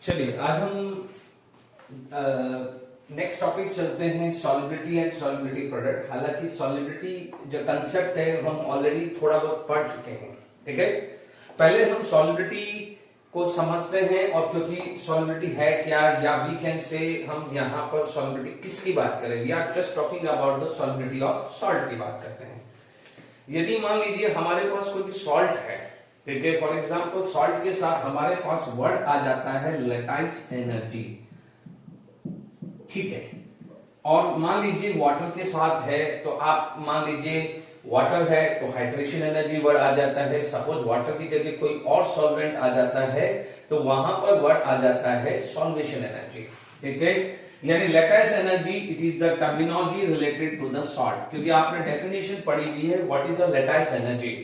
चलिए आज हम नेक्स्ट टॉपिक चलते हैं सॉलिबिलिटी एंड सॉलिबिलिटी प्रोडक्ट। हालांकि सॉलिबिलिटी जो कंसेप्ट है हम ऑलरेडी थोड़ा बहुत पढ़ चुके हैं, ठीक है। पहले हम सॉलिबिलिटी को समझते हैं, और क्योंकि सॉलिबिलिटी है क्या, या वी कैन से हम यहाँ पर सॉलिबिलिटी किसकी बात करें, we are just talking about the solubility of salt की बात करते हैं। यदि मान लीजिए हमारे पास कोई भी सॉल्ट है, ठीक है, फॉर एग्जाम्पल सॉल्ट के साथ हमारे पास वर्ड आ जाता है लेटाइस एनर्जी, ठीक है। और मान लीजिए वाटर के साथ है, तो आप मान लीजिए वाटर है तो हाइड्रेशन एनर्जी वर्ड आ जाता है। सपोज वाटर की जगह कोई और सॉल्वेंट आ जाता है तो वहां पर वर्ड आ जाता है सॉल्वेशन एनर्जी, ठीक है। यानी lattice energy it is the terminology related to the salt, क्योंकि आपने डेफिनेशन पढ़ी हुई है what is the lattice energy.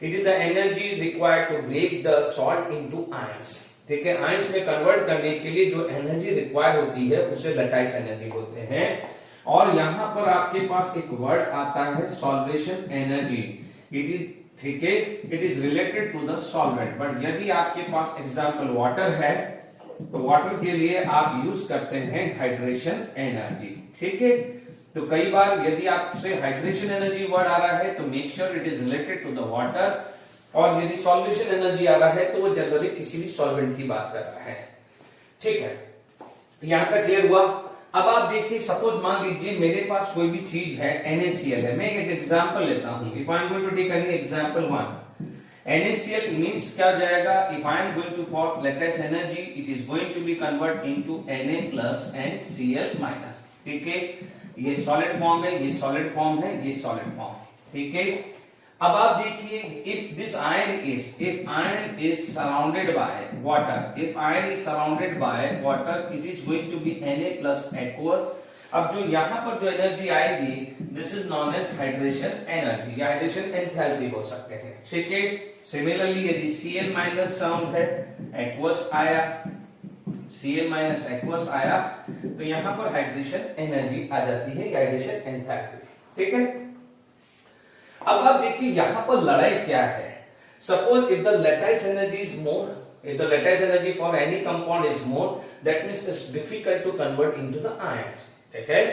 It is the energy required to break the salt into ions, ठीक है। आयंस में कन्वर्ट करने के लिए जो एनर्जी रिक्वायर होती है उसे लेटाइस एनर्जी बोलते हैं। और यहां पर आपके पास एक वर्ड आता है सॉल्वेशन एनर्जी, इट इज, ठीक है, it is related to the solvent. But यदि आपके पास एग्जांपल वाटर है तो वाटर के लिए आप यूज करते हैं हाइड्रेशन एनर्जी, ठीक है। तो कई बार यदि आपसे हाइड्रेशन एनर्जी वर्ड आ रहा है तो make sure it is related to the water, और यदि सॉल्वेशन एनर्जी आ रहा है तो वो जनरली किसी भी सॉल्वेंट की बात कर रहा है, ठीक है। यहां तक क्लियर हुआ। अब आप देखिए, सपोज मान लीजिए मेरे पास कोई भी चीज है, NaCl है। मैं एक एग्जांपल लेता हूं, if I am going to take any example 1, NaCl means क्या हो जाएगा, if I am going to for lattice energy it is going to be convert into Na plus and Cl minus, ठीक है। ये solid form है, ये solid form है, ये सॉलिड फॉर्म, ठीक है। अब आप देखिए, if this ion is surrounded by water, if ion is surrounded by water it is going to be Na plus aqueous. अब जो यहां पर जो एनर्जी आएगी this is known as hydration energy या हाइड्रेशन एंथैल्पी बोल सकते हैं, ठीक है। सिमिलरली यदि Cl माइनस सराउंड है, एक्वस आया, Cl माइनस एक्वस आया, तो यहां पर हाइड्रेशन एनर्जी आ जाती है, हाइड्रेशन एंथैल्पी, ठीक है। अब आप देखिए यहां पर लड़ाई क्या है। Suppose if the lattice energy is more, if the lattice energy for any compound is more, that means it's difficult to convert into the ions, ठीक है।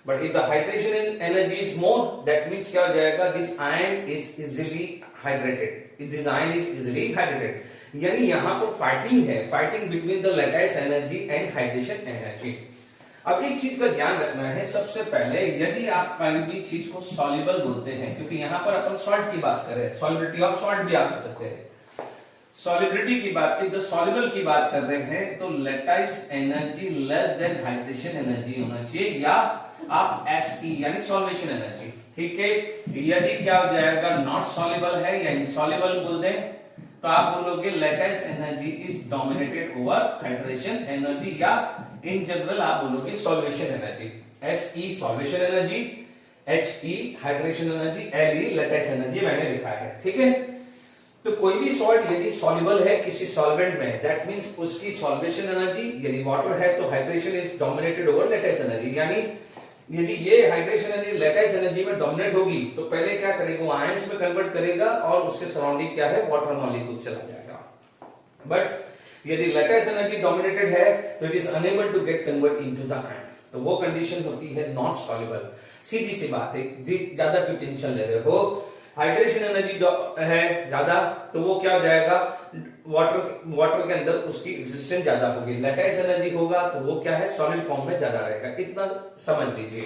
But if the hydration energy is more, that means क्या हो जाएगा, this ion is easily hydrated, this ion is easily hydrated। यानी यहाँ पर fighting है, fighting between the lattice energy and hydration energy. अब एक चीज का ध्यान रखना है, सबसे पहले यदि आप कोई भी चीज को सॉल्युबल बोलते हैं, क्योंकि यहाँ पर अपन सॉल्ट की बात कर रहे हैं, सॉलिबिलिटी ऑफ सॉल्ट भी आप कर सकते हैं। सॉलिबिलिटी की बात, जब सॉल्युबल की बात कर रहे हैं तो lattice energy less than hydration energy होना चाहिए, या आप SE यानी सॉल्वेशन एनर्जी, ठीक है। यदि क्या हो जाएगा, नॉट सॉल्युबल है या इनसॉल्युबल बोल दें तो आप बोलोगे lattice energy is dominated over hydration energy, या इन जनरल आप बोलोगे solvation energy. SE solvation energy, HE hydration energy, LE lattice energy मैंने लिखा है, ठीक है। तो कोई भी सॉल्ट यदि सॉल्युबल है किसी सॉल्वेंट में, दैट मींस उसकी सॉल्वेशन एनर्जी, यदि वाटर है तो hydration is dominated over lattice energy. यानी यदि ये हाइड्रेशन एनर्जी लेटाइस एनर्जी में डोमिनेट होगी तो पहले क्या करेगा, वो आयंस में कन्वर्ट करेगा और उसके सराउंडिंग क्या है, वाटर मॉलिक्यूल चला जाएगा। बट यदि लेटाइस एनर्जी डोमिनेटेड है तो it is unable to get convert into the ion, तो वो कंडीशन होती है नॉट सॉल्युबल। सीधी सी बात है, ज्यादा क्यों टेंशन ले रहे हो। हाइड्रेशन एनर्जी है ज्यादा तो वो क्या हो जाएगा, वाटर के अंदर उसकी एग्जिस्टेंस ज्यादा होगी। लेटाइस एनर्जी होगा तो वो क्या है, सॉलिड फॉर्म में ज्यादा रहेगा, इतना समझ लीजिए।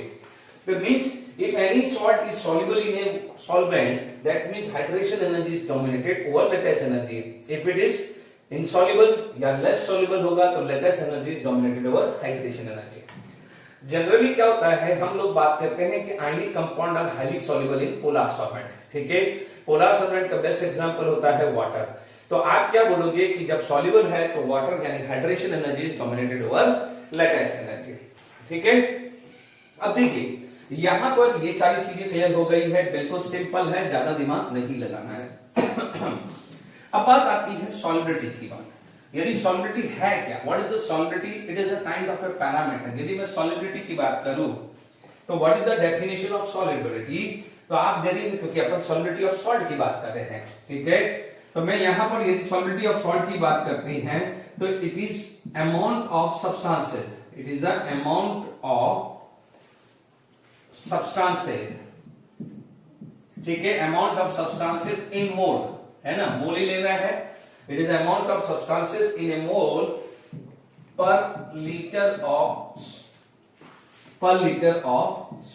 तो means if any salt is soluble in a solvent that means hydration energy is dominated over lattice energy. If it is insoluble या लेस सॉल्युबल होगा तो lattice energy is dominated over hydration energy. Generally क्या होता है, हम लोग बात करते हैं कि ionic compound are highly soluble in polar solvent, ठीक है। पोलर सॉल्वेंट का बेस्ट एग्जांपल होता है वाटर। तो आप क्या बोलोगे कि जब सॉल्युबल है तो वाटर यानी hydration energy is dominated over lattice energy, ठीक है। अब देखिए यहां पर ये सारी चीजें क्लियर हो गई है, बिल्कुल सिंपल है, ज्यादा दिमाग नहीं लगाना है। अब बात आती है सॉलिबिलिटी की बात। यदि सॉलिबिलिटी है क्या, what is the solubility, it is a kind of A parameter. यदि मैं सॉलिबिलिटी की बात करूं तो what is the definition of solubility, तो आप यदि, क्योंकि अपन सॉलिबिलिटी ऑफ सॉल्ट की बात कर रहे हैं, ठीक है। तो मैं यहां पर यदि सॉलिबिलिटी ऑफ सॉल्ट की बात करते हैं तो it is amount of substances, it is the amount of substances, ठीक है, amount of substances in mole, है ना, मोल ही लेना है, it is the amount of substances in a mole per liter of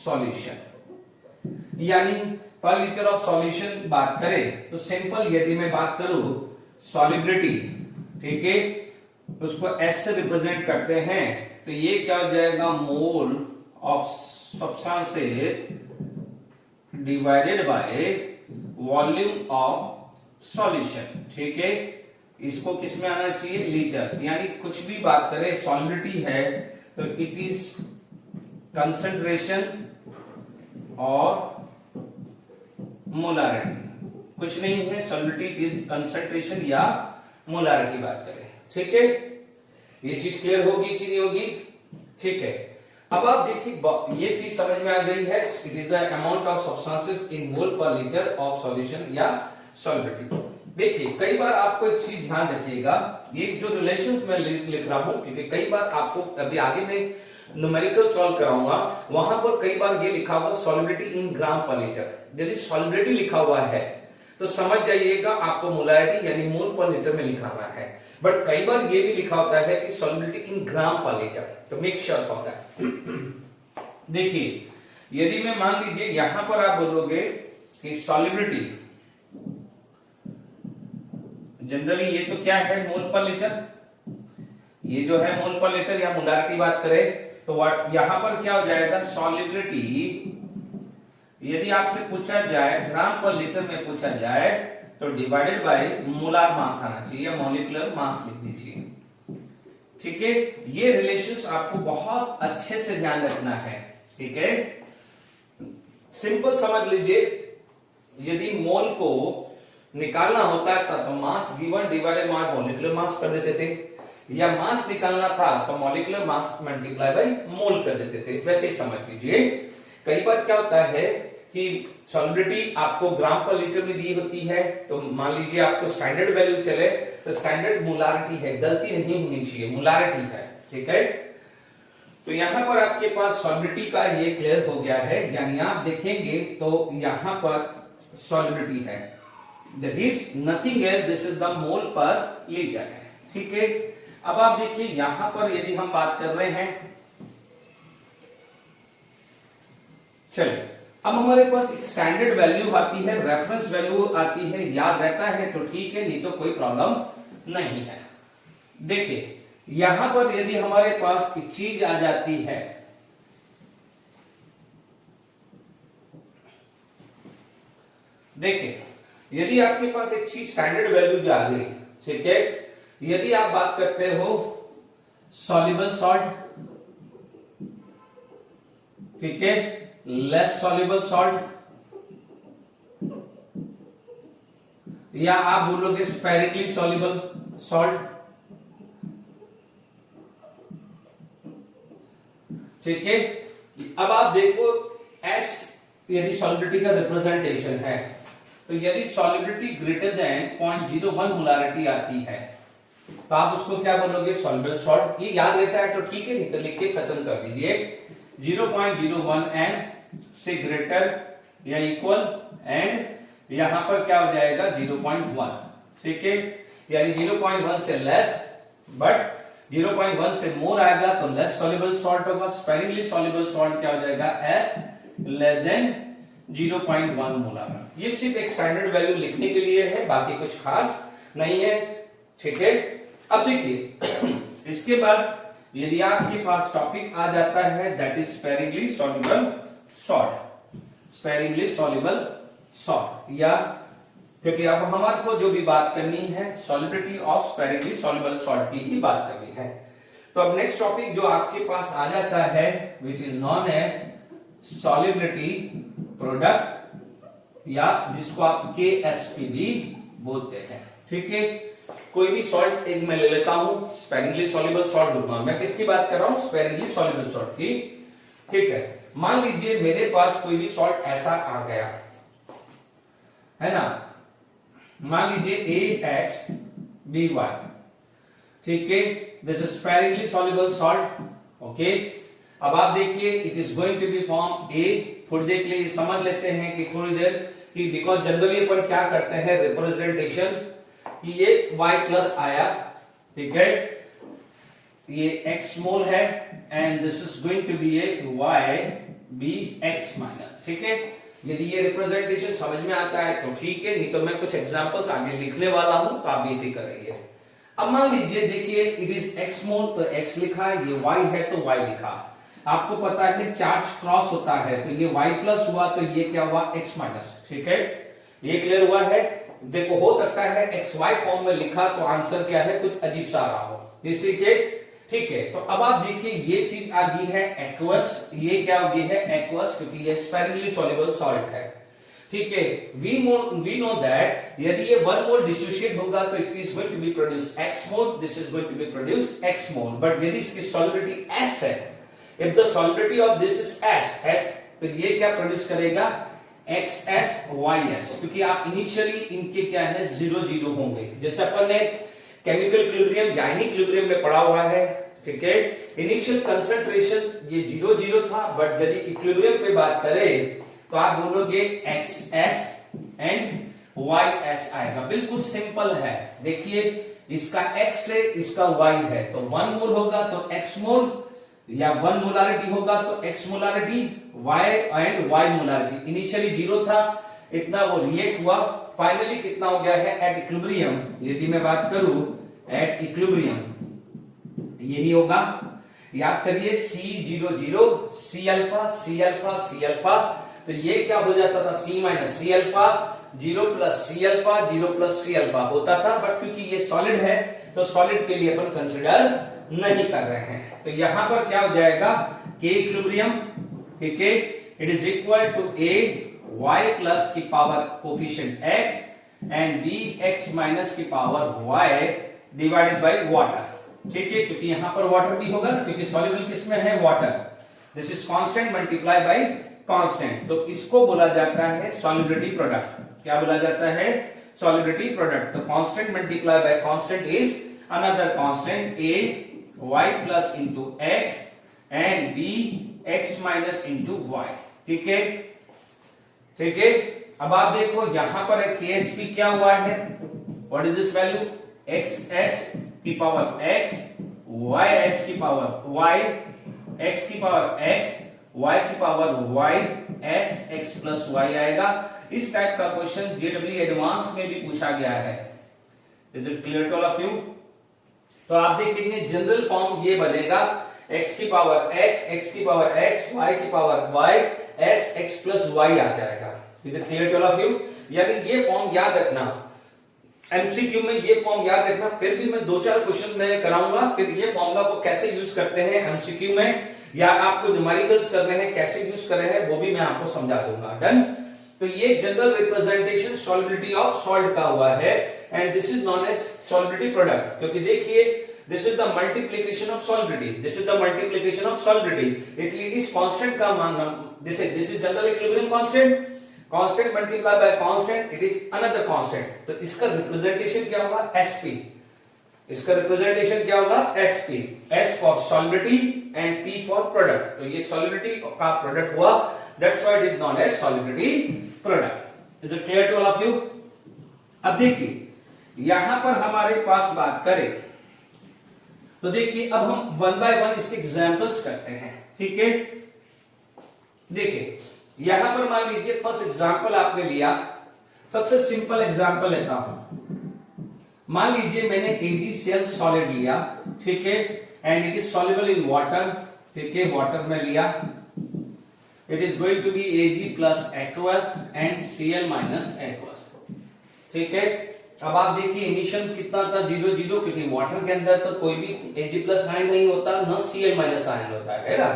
solution, यानी पर लीटर ऑफ सॉल्यूशन बात करें तो सिंपल, यदि मैं बात करूं सॉलिबिलिटी, ठीक है, उसको एस से रिप्रेजेंट करते हैं, तो ये क्या हो जाएगा, mole of substances divided by volume of solution, ठीक है, इसको किस में आना चाहिए, लीटर, यानी कुछ भी बात करें सॉलिबिलिटी है तो इट इज कंसंट्रेशन और मोलारिटी, कुछ नहीं है, सॉलिबिलिटी इज कंसंट्रेशन या मोलारिटी बात करें, ठीक है, ये चीज क्लियर होगी कि नहीं होगी, ठीक है। अब आप देखिए ये चीज समझ में आ गई है, it is the amount of substances in mole per litre of solution या सॉलिबिलिटी। देखिए कई बार आपको एक चीज ध्यान रखिएगा, ये जो रिलेशन मैं लिख रहा हूं, क्योंकि कई बार आपको अभी आगे में न्यूमेरिकल सॉल्व कराऊंगा, वहां पर कई बार ये लिखा हुआ सॉलिबिलिटी इन ग्राम पर लीटर, यदि सॉलिबिलिटी लिखा हुआ है तो समझ जाइएगा आपको मोलारिटी यानी मोल पर लीटर में लिखा हुआ है, बट कई बार ये भी लिखा होता है कि सॉलिबिलिटी इन ग्राम पर लीटर, तो मेक श्योर फॉर दैट। देखिए यदि मैं मान लीजिए यहां पर आप बोलोगे कि सॉलिबिलिटी, जनरली ये तो क्या है, मोल पर लीटर, ये जो है मोल पर लीटर या मोलारिटी बात करें तो यहां पर क्या हो जाएगा, सॉलिबिलिटी यदि आपसे पूछा जाए ग्राम पर लीटर में पूछा जाए तो डिवाइडेड बाय मोलार मास आना चाहिए, मॉलिक्यूलर मास लिख दीजिए, ठीक है। ये रिलेशंस आपको बहुत अच्छे से ध्यान रखना है, ठीक है, सिंपल समझ लीजिए, यदि मोल को निकालना होता था तो mass given divided by molecular mass कर देते थे, या मास निकालना था तो molecular mass multiply by mole कर देते थे, वैसे ही समझ लीजिए। कई बार क्या होता है कि सॉलिबिलिटी आपको ग्राम पर लीटर में दी होती है, तो मान लीजिए आपको स्टैंडर्ड वैल्यू चले तो स्टैंडर्ड मोलारिटी है, गलती नहीं होनी चाहिए, मोलारिटी है, ठीक है। तो यहां पर आपके पास सॉलिबिलिटी का ये क्लियर हो गया है, यानी आप देखेंगे तो यहां पर सॉलिबिलिटी है, that is nothing else, this is the mole per litre है, ठीक है। अब आप देखिए यहां पर यदि हम बात कर रहे हैं, चलिए अब हमारे पास एक स्टैंडर्ड वैल्यू आती है, रेफरेंस वैल्यू आती है, याद रहता है तो ठीक है, नहीं तो कोई प्रॉब्लम नहीं है। देखिए यहां पर यदि हमारे पास एक चीज आ जाती है, देखिए यदि आपके पास एक चीज स्टैंडर्ड वैल्यू जो आ गई, ठीक है, यदि आप बात करते हो सॉल्युबल सॉल्ट, ठीक है, लेस सॉल्युबल सॉल्ट, या आप बोलोगे स्पेरिकली सॉल्युबल सॉल्ट, ठीक है। अब आप देखो एस यदि सॉलिबिलिटी का रिप्रेजेंटेशन है, तो यदि सॉलिबिलिटी ग्रेटर देन 0.01 मोलारिटी आती है तो आप उसको क्या बोलोगे, सॉल्युबल सॉल्ट। ये याद रहता है तो ठीक है, नहीं तो लिख के खत्म कर दीजिए, 0.01 एन से ग्रेटर या इक्वल, एंड यहां पर क्या हो जाएगा 0.1, ठीक है, यानी 0.1 से लेस, बट 0.1 से मोर आएगा तो लेस सॉल्युबल सॉल्ट होगा, स्पेरिंगली सॉल्युबल सॉल्ट क्या हो जाएगा, एस लेस देन 0.1 मोलार। ये सिर्फ एक स्टैंडर्ड वैल्यू लिखने के लिए है, बाकी कुछ खास नहीं है, ठीक है। अब देखिए इसके बाद यदि आपके पास टॉपिक आ जाता है that is sparingly soluble salt, sparingly soluble salt, या क्योंकि अब हमारे को जो भी बात करनी है solubility of sparingly soluble salt की ही बात करनी है। तो अब नेक्स्ट टॉपिक जो आपके पास आ जाता है which is known as solubility product, या जिसको आप KSP भी बोलते हैं, ठीक है। कोई भी सॉल्ट एक मैं ले लेता हूं, स्पेरिंगली सॉल्युबल सॉल्ट लूंगा, मैं किसकी बात कर रहा हूं, स्पेरिंगली सॉल्युबल सॉल्ट की, ठीक है। मान लीजिए मेरे पास कोई भी सॉल्ट ऐसा आ गया है ना, मान लीजिए AXBY, ठीक है, this is sparingly soluble salt, okay. अब आप देखिए it is going to be form a. थोड़ी देर के लिए समझ लेते हैं कि थोड़ी देर कि बिकॉज जनरली अपन क्या करते हैं रिप्रेजेंटेशन कि ये y प्लस आया, ठीक है, ये x मोल है and this is going to be A y B x minus, ठीक है। यदि ये रिप्रेजेंटेशन समझ में आता है तो ठीक है, नहीं तो मैं कुछ एग्जांपल्स आगे लिखने वाला हूं तो आप बेफिक्र रहिए। अब मान लीजिए देखिए इट इज x मोल तो x लिखा, ये y है तो y लिखा। आपको पता है चार्ज क्रॉस होता है तो ये y प्लस हुआ तो ये क्या हुआ x माइनस, ठीक है, ये क्लियर हुआ है। देखो हो सकता है xy फॉर्म में लिखा तो आंसर क्या है कुछ अजीब सा रहा हो, जैसे कि ठीक है। तो अब आप देखिए ये चीज आ गई है एक्वस, ये क्या हो गई है एक्वस, क्योंकि ये स्पेरिंगली सॉल्युबल सॉल्ट है, ठीक है। वी नो दैट यदि ये 1 मोल डिसोसिएट होगा तो it is going to be produce x mole, this is going to be produce x mole. But यदि इसकी सॉल्युबिलिटी s है, if the solubility of this is s, तो ये क्या प्रोड्यूस करेगा XS YS, क्योंकि आप इनिशियली इनके क्या है 0 0 होंगे, जैसे अपन ने केमिकल इक्विलिब्रियम यानी इक्विलिब्रियम में पढ़ा हुआ है, ठीक है। इनिशियल कंसंट्रेशन ये 0 0 था, बट यदि इक्विलिब्रियम पे बात करें तो आप बोलोगे XS एंड YS आएगा, बिल्कुल सिंपल है। देखिए इसका X है इसका Y है, तो 1 मोल होगा तो X मोल, या 1 मोलारिटी होगा तो x molarity, y and y molarity. Initially 0 था, इतना वो रिएक्ट हुआ, फाइनली कितना हो गया है एट इक्विलिब्रियम। यदि मैं बात करूं एट इक्विलिब्रियम यही होगा, याद करिए C00 C alpha C alpha C alpha, तो ये क्या हो जाता था C minus C alpha, 0 plus C alpha 0 plus C alpha होता था। बट क्योंकि ये सॉलिड है तो सॉलिड के लिए अपन कंसिडर नहीं कर रहे हैं, तो यहां पर क्या हो जाएगा K इक्विलिब्रियम, ठीक है, it is equal to A y plus की power coefficient x and B x minus की power y divided by water, ठीक है, क्योंकि यहां पर वाटर भी होगा ना, क्योंकि सॉल्युबल किसमें है water, this is constant multiply by constant, तो इसको बोला जाता है सॉल्युबिलिटी प्रोडक्ट। क्या बोला जाता है सॉल्युबिलिटी प्रोडक्ट। तो constant multiply by constant is another constant A y plus into x and b x minus into y, ठीक है, ठीक है। अब आप देखो यहां पर KSP क्या हुआ है, what is this value xs की पावर x, ys की पावर y, x की पावर x, y की power y, s x plus y आएगा। इस टाइप का क्वेश्चन JEE एडवांस में भी पूछा गया है। Is it clear to all of you? तो आप देखेंगे जनरल फॉर्म ये बनेगा x की पावर x, x की पावर x, y की power y, s x plus y आ जाएगा। Is it clear to all of you? यानी ये फॉर्म याद रखना, एमसीक्यू में ये फॉर्म याद रखना, फिर भी मैं 2-4 क्वेश्चन में कराऊंगा, फिर ये फॉर्मूला को कैसे यूज करते हैं एमसीक्यू में, या आपको न्यूमेरिकल्स कर रहे हैं कैसे यूज कर रहे हैं वो भी मैं आपको समझा दूंगा। डन। तो ये general representation solubility of salt का हुआ है and this is known as solubility product, क्योंकि देखिए this is the multiplication of solubility, this is the multiplication of solubility, इसलिए इस कांस्टेंट का मान this is general equilibrium constant, constant multiply by constant it is another constant, तो इसका representation क्या होगा sp, इसका रिप्रेजेंटेशन क्या होगा sp, s for solubility and p for product, तो ये सॉल्युबिलिटी का प्रोडक्ट हुआ, that's why it is known as solubility product. Is it clear to all of you? अब देखिए यहां पर हमारे पास बात करें तो देखिए अब हम 1 बाय 1 इसके एग्जांपल्स करते हैं, ठीक है। देखिए यहां पर मान लीजिए फर्स्ट एग्जांपल आपने लिया, सबसे सिंपल एग्जांपल लेता हूं, मान लीजिए मैंने AgCl सॉलिड लिया, ठीक है, and it is soluble in water, ठीक है, वाटर में लिया, it is going to be Ag plus aqueous and Cl minus aqueous, ठीक है। अब आप देखिए इनिशियल कितना था 0 0, क्योंकि वाटर के अंदर तो कोई भी Ag प्लस आयन नहीं होता, न Cl माइनस आयन होता है ना।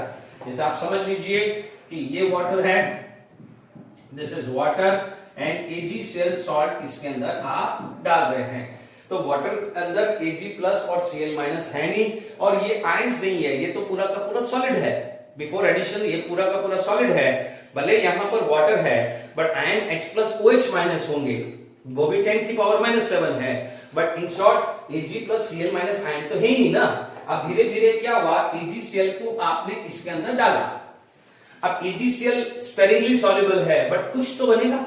जैसे आप समझ लीजिए कि ये वाटर है, this is water and AgCl salt इसके अंदर आप डाल रहे हैं, तो वाटर के अंदर Ag प्लस और Cl माइनस है नहीं, और ये आयंस नहीं है, ये तो पूरा का पूरा सॉलिड है, बिफोर एडिशन ये पूरा का पूरा सॉलिड है, भले यहां पर वाटर है but ion H plus OH minus होंगे, वो भी 10 की पावर -7 है, but in short Ag plus Cl minus ion तो है ही नहीं ना। अब धीरे धीरे क्या हुआ, AgCl को आपने इसके अंदर डाला। अब AgCl स्पेरिंगली सॉल्युबल है, बट कुछ तो बनेगा।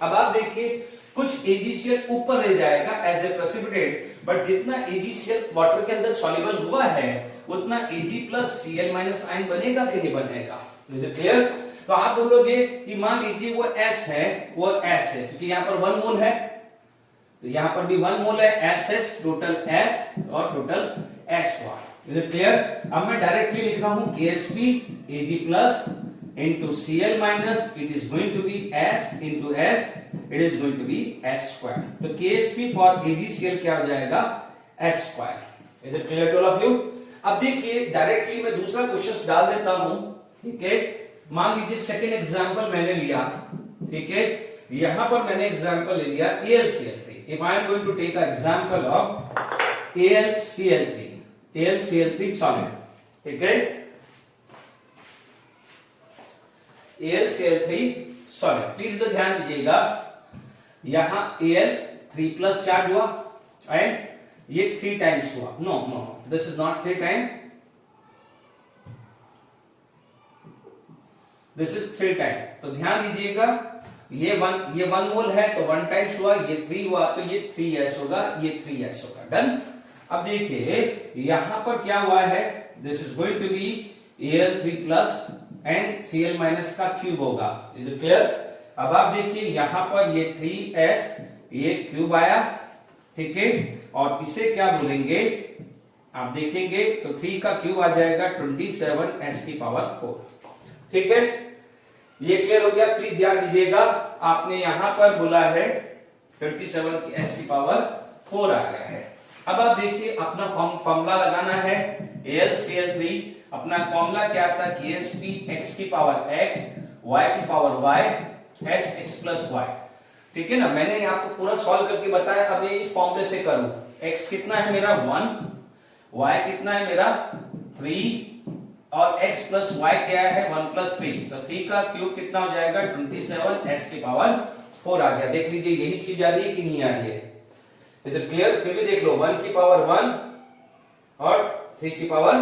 अब आप देखिए कुछ AgCl ऊपर रह जाएगा एज ए प्रेसिपिटेट, बट जितना AgCl वाटर के अंदर सॉल्युबल हुआ है उतना Ag plus Cl minus ion बनेगा कि नहीं बनेगा। Is it clear? तो आप बोलोगे कि मान लीजिए वो S है, वो S है क्योंकि यहाँ पर 1 मोल है, तो यहां पर भी 1 मोल है, SS टोटल S और टोटल S हुआ। Is it clear? अब मैं डायरेक्टली लिख रहा हूं KSP Ag plus into Cl minus, it is going to be S into S, it is going to be S square। तो KSP for AgCl क्या हो जाएगा, S square। Is it clear to all of you? अब देखिए directly मैं दूसरा question डाल देता हूं, ठीक है। मान लीजिए सेकेंड एग्जांपल मैंने लिया, ठीक है, यहां पर मैंने एग्जांपल ले लिया AlCl3। If I am going to take an example of AlCl3 solid, ठीक है, AlCl3 सॉलिड। प्लीज इधर ध्यान दीजिएगा, यहां Al 3 प्लस चार्ज हुआ एंड ये 3 टाइम्स हुआ। No no, this is not 3 time, this is 3 time. तो ध्यान दीजिएगा, ये 1 मोल है तो 1 टाइम्स हुआ, ये 3 हुआ तो ये 3s होगा, ये 3s होगा। डन। अब देखिए यहां पर क्या हुआ है, this is going to be Al3 plus and Cl minus का क्यूब होगा। Is it clear? अब आप देखिए यहां पर ये 3s, ये क्यूब आया, ठीक है, और इसे क्या बोलेंगे आप देखेंगे तो 3 का क्यूब आ जाएगा 27s की पावर 4, ठीक है। ये क्लियर हो गया? प्लीज ध्यान दीजिएगा, आपने यहां पर बोला है 27s की पावर 4 आ गया है। अब आप देखिए अपना फॉर्मूला लगाना है AlCl3। अपना फॉर्मूला क्या था, KSP x की पावर x, y की power y, s x plus y, ठीक है ना। मैंने आपको पूरा सॉल्व करके बताया, अब मैं इस फॉर्मूले से करूं। x कितना है मेरा 1, y कितना है मेरा 3 और x प्लस y क्या है 1 प्लस 3, तो 3 का क्यूब कितना हो जाएगा 27s की पावर 4 आ गया। देख लीजिए यही चीज आ रही है कि नहीं आ रही है? इधर क्लियर? फिर भी देख लो, 1 की पावर 1 और 3 की पावर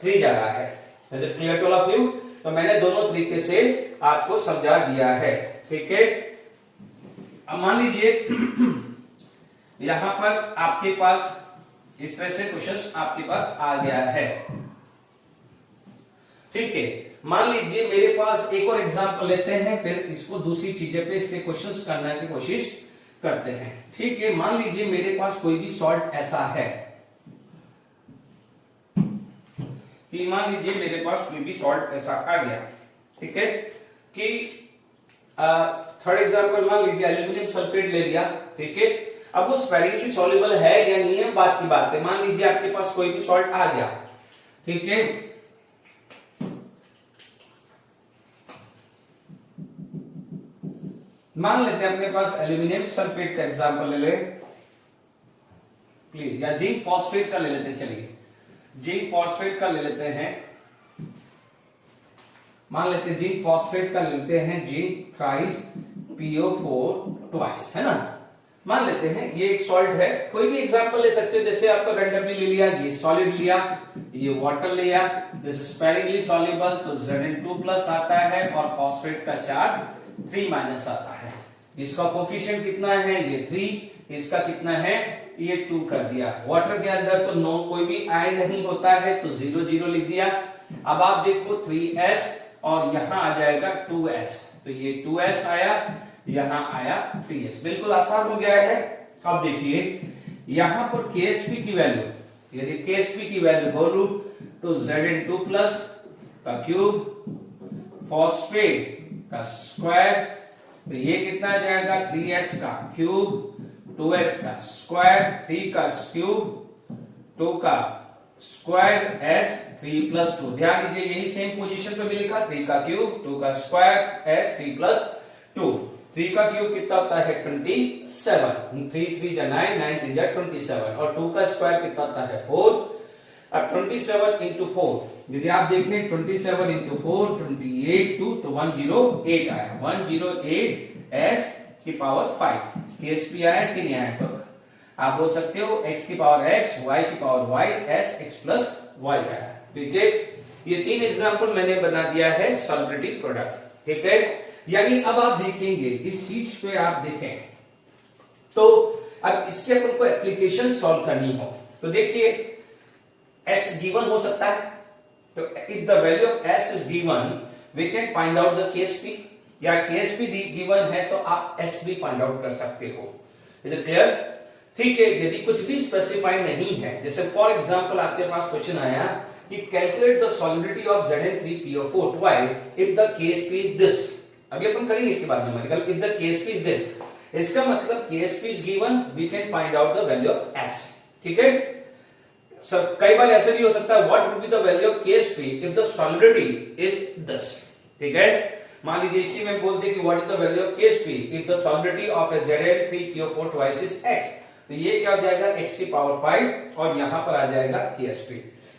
3 जा रहा है। Is it clear to all of you? तो मैंने दोनों तरीके से आपको समझा दिया है, ठीक है। अब मान लीजिए यहां पर आपके पास इस तरह से क्वेश्चंस आपके पास आ गया है, ठीक है। मान लीजिए मेरे पास एक और एग्जांपल लेते हैं, फिर इसको दूसरी चीजें पे इसके क्वेश्चंस करने की कोशिश करते हैं, ठीक है। मान लीजिए मेरे पास कोई भी सॉल्ट ऐसा है कि मान लीजिए मेरे पास कोई भी सॉल्ट ऐसा आ गया, ठीक है, कि थर्ड एग्जांपल मान लीजिए एल्यूमिनियम सल्फेट ले लिया, ठीक है। अब वो स्पेरिंगली सॉल्युबल है या नहीं है बात की बात है। मान लीजिए आपके पास कोई भी सॉल्ट आ गया, ठीक है, मान लेते हैं अपने पास एल्यूमिनियम सल्फेट का एग्जांपल ले ले प्लीज, या जिंक फॉस्फेट का ले लेते हैं। चलिए जिंक फॉस्फेट का ले लेते हैं, मान लेते हैं जिंक फॉस्फेट का ले लेते हैं, जिंक थ्राइस PO4 ट्वाइस, है ना। मान लेते हैं ये एक सॉल्ट है, कोई भी एग्जांपल ले सकते हो, जैसे आपको रैंडमली ले लिया, ये सॉलिड लिया, ये वाटर लिया, दिस स्पेरिंगली सॉल्युबल तो Zn2 प्लस आता है और फॉस्फेट का चार्ज 3 माइनस आता है। इसका कोफिशिएंट कितना है, ये 3, इसका कितना है, ये 2 कर दिया। वाटर के अंदर तो नो कोई भी आयन नहीं होता है तो 0 0 लिख दिया। अब आप देखो 3s और यहां आ जाएगा 2s, तो ये 2s आया, यहां आया 3s, बिल्कुल आसान हो गया है। अब देखिए यहां पर KSP की वैल्यू, यदि KSP की वैल्यू बोलूं तो Zn2 प्लस का क्यूब फॉस्फेट का स्क्वायर, तो ये कितना आ जाएगा 3s का क्यूब, 2s का स्क्वायर, 3 का क्यूब, 2 का स्क्वायर, s 3 प्लस 2। ध्यान दीजिए यही सेम पोजीशन पे भी लिखा, 3 का क्यूब, 2 का स्क्वायर, s 3 प्लस 2। 3 का क्यूब कितना होता है 27, 3 3 जा 9, 9 3 जा 27, और 2 का स्क्वायर कितना होता है 4। अब 27 इंटू 4 यदि आप देखें 27 इंटू 4 28 2 तो 108 आया, 108s की पावर 5 KSP आया कि नहीं आया? तो आप बोल सकते हो x की पावर x, y की power y, s x plus y आया। ठीक है, ये 3 एग्जाम्पल मैंने बना दिया है सॉलिबिलिटी प्रोडक्ट। ठीक है, यानी अब आप देखेंगे इस चीज पे आप देखें तो अब इसके अपन को एप्लीकेशन सॉल्व करनी हो तो देखिए s गिवन हो सकता है, तो if the value of s is given we can find out the KSP, या KSP गिवन है तो आप s भी फाइंड आउट कर सकते हो। Is it clear? ठीक है, यदि कुछ भी स्पेसिफाई नहीं है, जैसे फॉर एग्जांपल आपके पास क्वेश्चन आया कि calculate the solubility of Zn3PO4 twice if the KSP is this. अभी अपन करेंगे इसके बाद numerical, if the KSP is this, इसका मतलब KSP is given, we can find out the value of S। ठीक है, सर कई बार ऐसे भी हो सकता है what would be the value of KSP if the solubility is this. ठीक है, मान लीजिए इसी में बोलते कि what is the value of KSP if the solubility of Zn3PO4 twice is x, तो ये क्या हो जाएगा x की पावर 5 और यहां पर आ जाएगा KSP।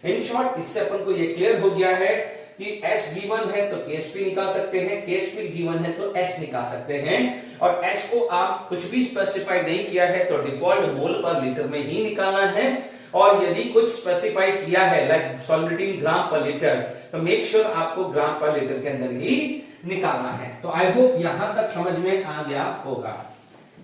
इन शॉर्ट इससे अपन को ये क्लियर हो गया है कि S गिवन है तो KSP निकाल सकते हैं, KSP गिवन है तो S निकाल सकते हैं, और S को आप कुछ भी स्पेसिफाई नहीं किया है तो डिफॉल्ट मोल पर लीटर में ही निकालना है, और यदि कुछ स्पेसिफाई किया है लाइक सॉलिबिलिटी इन ग्राम पर लीटर तो मेक श्योर आपको ग्राम पर लीटर के अंदर ही निकालना है। तो आई होप यहां तक समझ में आ गया होगा।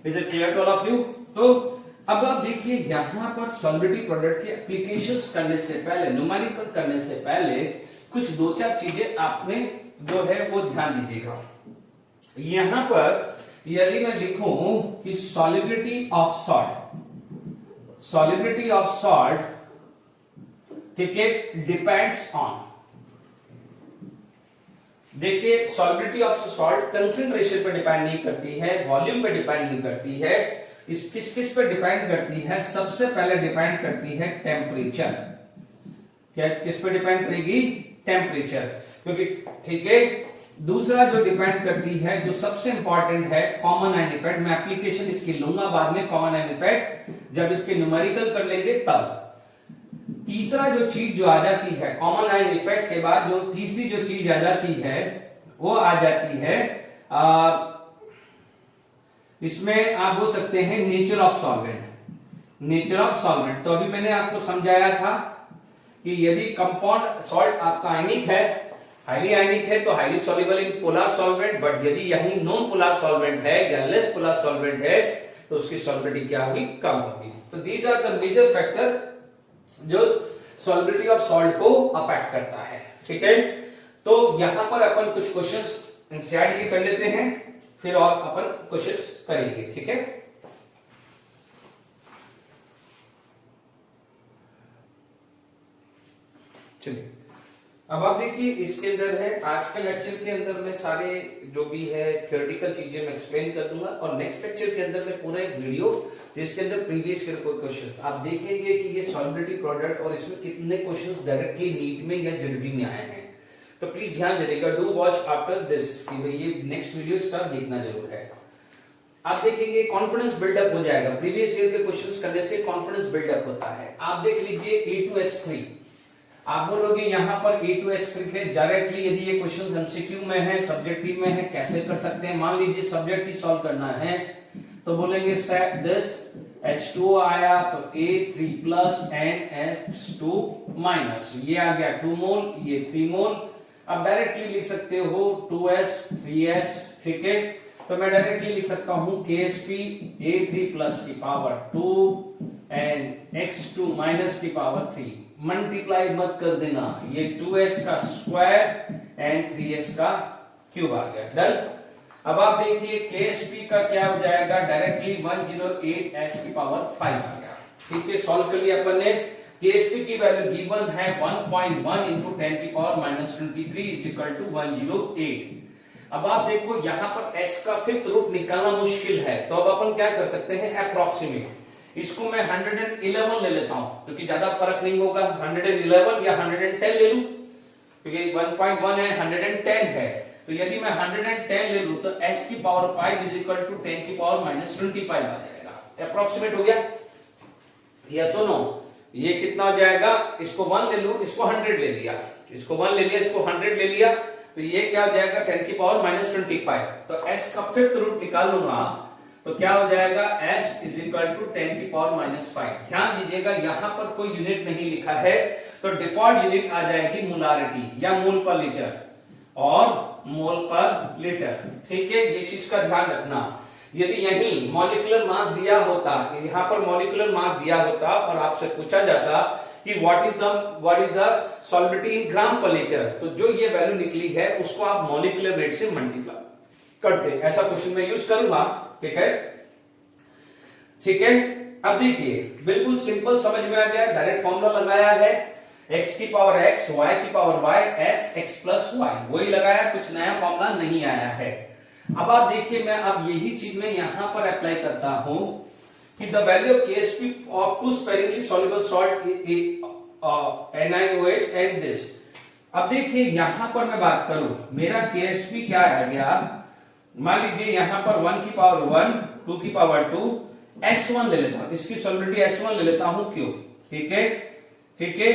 Is it clear to all of you? तो अब आप देखिए यहां पर सॉलिबिलिटी प्रोडक्ट के एप्लीकेशंस करने से पहले, न्यूमेरिकल करने से पहले कुछ 2-4 चीजें आपने जो है वो ध्यान दीजिएगा। यहां पर यदि मैं लिखूं कि सॉलिबिलिटी ऑफ सॉल्ट, ठीक है, डिपेंड्स ऑन, देखिए सॉलिबिलिटी ऑफ सॉल्ट कंसेंट्रेशन पे डिपेंड नहीं करती है, वॉल्यूम पे डिपेंड नहीं करती है, इस किस पे डिपेंड करती है? सबसे पहले डिपेंड करती है टेम्परेचर। क्या किस पे डिपेंड करेगी? टेम्परेचर। क्योंकि ठीक है, दूसरा जो डिपेंड करती है, जो सबसे इंपॉर्टेंट है, कॉमन आयन इफेक्ट। मैं एप्लीकेशन इसकी लूंगा बाद में, कॉमन आयन इफेक्ट जब इसके न्यूमेरिकल कर लेंगे तब। तीसरा जो चीज जो आ जाती है कॉमन आयन इफेक्ट के बाद, जो तीसरी जो चीज आ जाती है वो आ जाती है इसमें आप बोल सकते हैं nature of solvent. Nature of solvent तो अभी मैंने आपको समझाया था कि यदि कंपाउंड सॉल्ट आपका आयनिक है, हाईली आयनिक है, तो highly soluble in polar solvent, but यदि यही नॉन पोलर सॉल्वेंट है या लेस पोलर सॉल्वेंट है तो उसकी सॉल्युबिलिटी क्या होगी? कम होगी। तो these are the major factor जो सॉल्युबिलिटी ऑफ सॉल्ट को अफेक्ट करता है। ठीक है, तो यहां पर अपन कुछ क्वेश्चंस एनसीईआरटी कर लेते हैं, फिर और अपन क्वेश्चंस करेंगे। ठीक है, चलिए अब आप देखिए इसके अंदर है, आज के लेक्चर के अंदर मैं सारे जो भी है थ्योरेटिकल चीजें मैं एक्सप्लेन कर दूंगा, और नेक्स्ट लेक्चर के अंदर मैं पूरा एक वीडियो जिसके अंदर प्रीवियस ईयर कोई क्वेश्चंस आप देखेंगे कि ये सॉलिबिलिटी प्रोडक्ट और इसमें कितने क्वेश्चंस डायरेक्टली नीट में या जेईई में आए हैं। तो प्लीज ध्यान दीजिएगा, डू वॉच आफ्टर दिस कि भाई ये नेक्स्ट वीडियो का देखना जरूर है। आप देखेंगे कॉन्फिडेंस बिल्डअप हो जाएगा, प्रीवियस ईयर के क्वेश्चंस करने से कॉन्फिडेंस बिल्डअप होता है। आप देख लीजिए A2H3, आप बोलोगे यहां पर A2H3 है, डायरेक्टली यदि ये क्वेश्चन एमसीक्यू में है, सब्जेक्टिव में है, कैसे कर सकते हैं? मान लीजिए सब्जेक्टिव सॉल्व करना है तो बोलेंगे सेट दिस H2O आया तो A3 प्लस NH2 माइनस, ये आ गया 2 मोल, ये 3 मोल। अब डायरेक्टली लिख सकते हो 2S 3S, ठीक है, तो मैं डायरेक्टली लिख सकता हूं KSP A3 प्लस की पावर 2 एंड X2 माइनस की पावर 3। मल्टीप्लाई मत कर देना, ये 2S का स्क्वायर एंड 3S का क्यूब आ गया। डन। अब आप देखिए KSP का क्या हो जाएगा, डायरेक्टली 108S की पावर 5 आ गया। ठीक है, सॉल्व कर लिया अपन ने। KSP की वैल्यू गिवन है 1.1 इंटू 10 की पावर माइनस 23 इक्वल टू 108। अब आप देखो यहां पर S का फिफ्थ रूट निकालना मुश्किल है, तो अब अपन क्या कर सकते हैं, अप्रोक्सीमेट। इसको मैं 111 ले लेता हूं क्योंकि ज्यादा फर्क नहीं होगा, 111 या 110 ले लूं क्योंकि 1.1 है, 110 है, तो यदि मैं 110 ले लूं तो S की पावर 5 इज इक्वल टू 10 की पावर माइनस 25 आ जाएगा। अप्रोक्सीमेट हो गया, यस और नो? ये कितना हो जाएगा, इसको 1 ले लूं, इसको 100 ले लिया, इसको 1 ले लिया, इसको 100 ले लिया, तो ये क्या हो जाएगा 10 की पावर माइनस 25। तो S का फिफ्थ रूट निकाल लूंगा तो क्या हो जाएगा S इज इक्वल टू 10 की पावर -5। ध्यान दीजिएगा यहां पर कोई यूनिट नहीं लिखा है, तो डिफॉल्ट यूनिट आ जाएगी मोलारिटी या मोल पर लीटर और मोल पर लीटर। ठीक है, ये चीज का ध्यान रखना। यदि यही मॉलिक्यूलर मास दिया होता, यहां पर मॉलिक्यूलर मास दिया होता और आपसे पूछा जाता कि व्हाट इज द सॉल्युबिलिटी इन ग्राम पर लीटर, तो जो ये वैल्यू निकली है उसको आप मॉलिक्यूलर वेट से मल्टीप्लाई करते। ऐसा क्वेश्चन में यूज करूंगा। ठीक है, ठीक है। अब देखिए बिल्कुल सिंपल समझ में आ गया, डायरेक्ट फॉर्मूला लगाया है, x की पावर x, y की power y, s x plus y, वही लगाया, कुछ नया फॉर्मूला नहीं आया है। अब आप देखिए मैं अब यही चीज में यहां पर अप्लाई करता हूं कि the value of KSP of two sparingly soluble salt NiOH and this. अब देखिए यहां पर मैं बात करूं, मेरा KSP क्या आ गया, मान लीजिए यहां पर 1 की पावर 1, 2 की पावर 2, S1 ले लेता हूं, इसकी सॉल्युबिलिटी S1 ले लेता हूं, क्यों? ठीक है, ठीक है।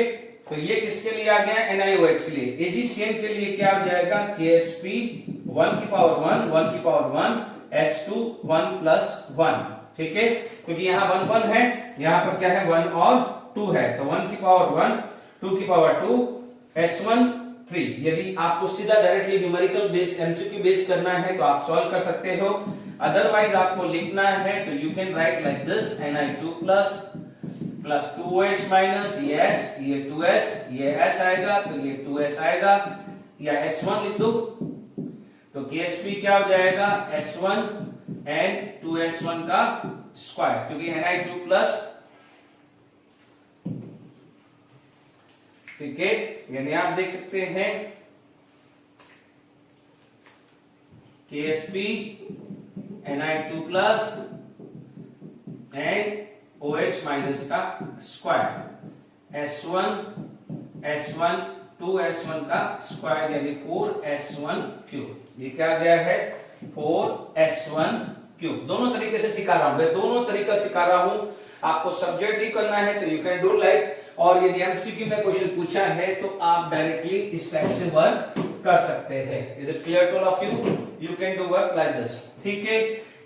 तो ये किसके लिए आ गया, NiOH के लिए। AgCN के लिए क्या आ जाएगा, KSP 1 की पावर 1, 1 की पावर 1, S2 1 प्लस 1। ठीक है, क्योंकि यहाँ 1 1 है, यहाँ पर क्या है 1 और 2 है, तो 1 की पावर 1, 2 की पावर 2, S1 3। यदि आपको सीधा directly numerical base MCQ base करना है तो आप सॉल्व कर सकते हो, अदरवाइज आपको लिखना है तो you can write like this, Ni2 plus 2OH minus ये 2S, ये S आएगा तो ये 2S आएगा, या S1 लिख दो तो KSP क्या हो जाएगा, S1 एंड 2S1 का स्क्वायर, क्योंकि Ni2 प्लस, ठीक है, यानी आप देख सकते हैं KSP Ni2 plus and OH minus का स्क्वायर, S1 2S1 का स्क्वायर यानी 4S1 क्यूब। ये क्या गया है, 4S1 क्यूब। दोनों तरीके से सिखा रहा हूं, मैं दोनों तरीका सिखा रहा हूं, आपको सब्जेक्ट ही करना है तो यू कैन डू लाइक, और यदि MCQ में क्वेश्चन पूछा है तो आप डायरेक्टली इस टाइप से वर्क कर सकते हैं। Is it clear to all of you? You can do work like this. ठीक है,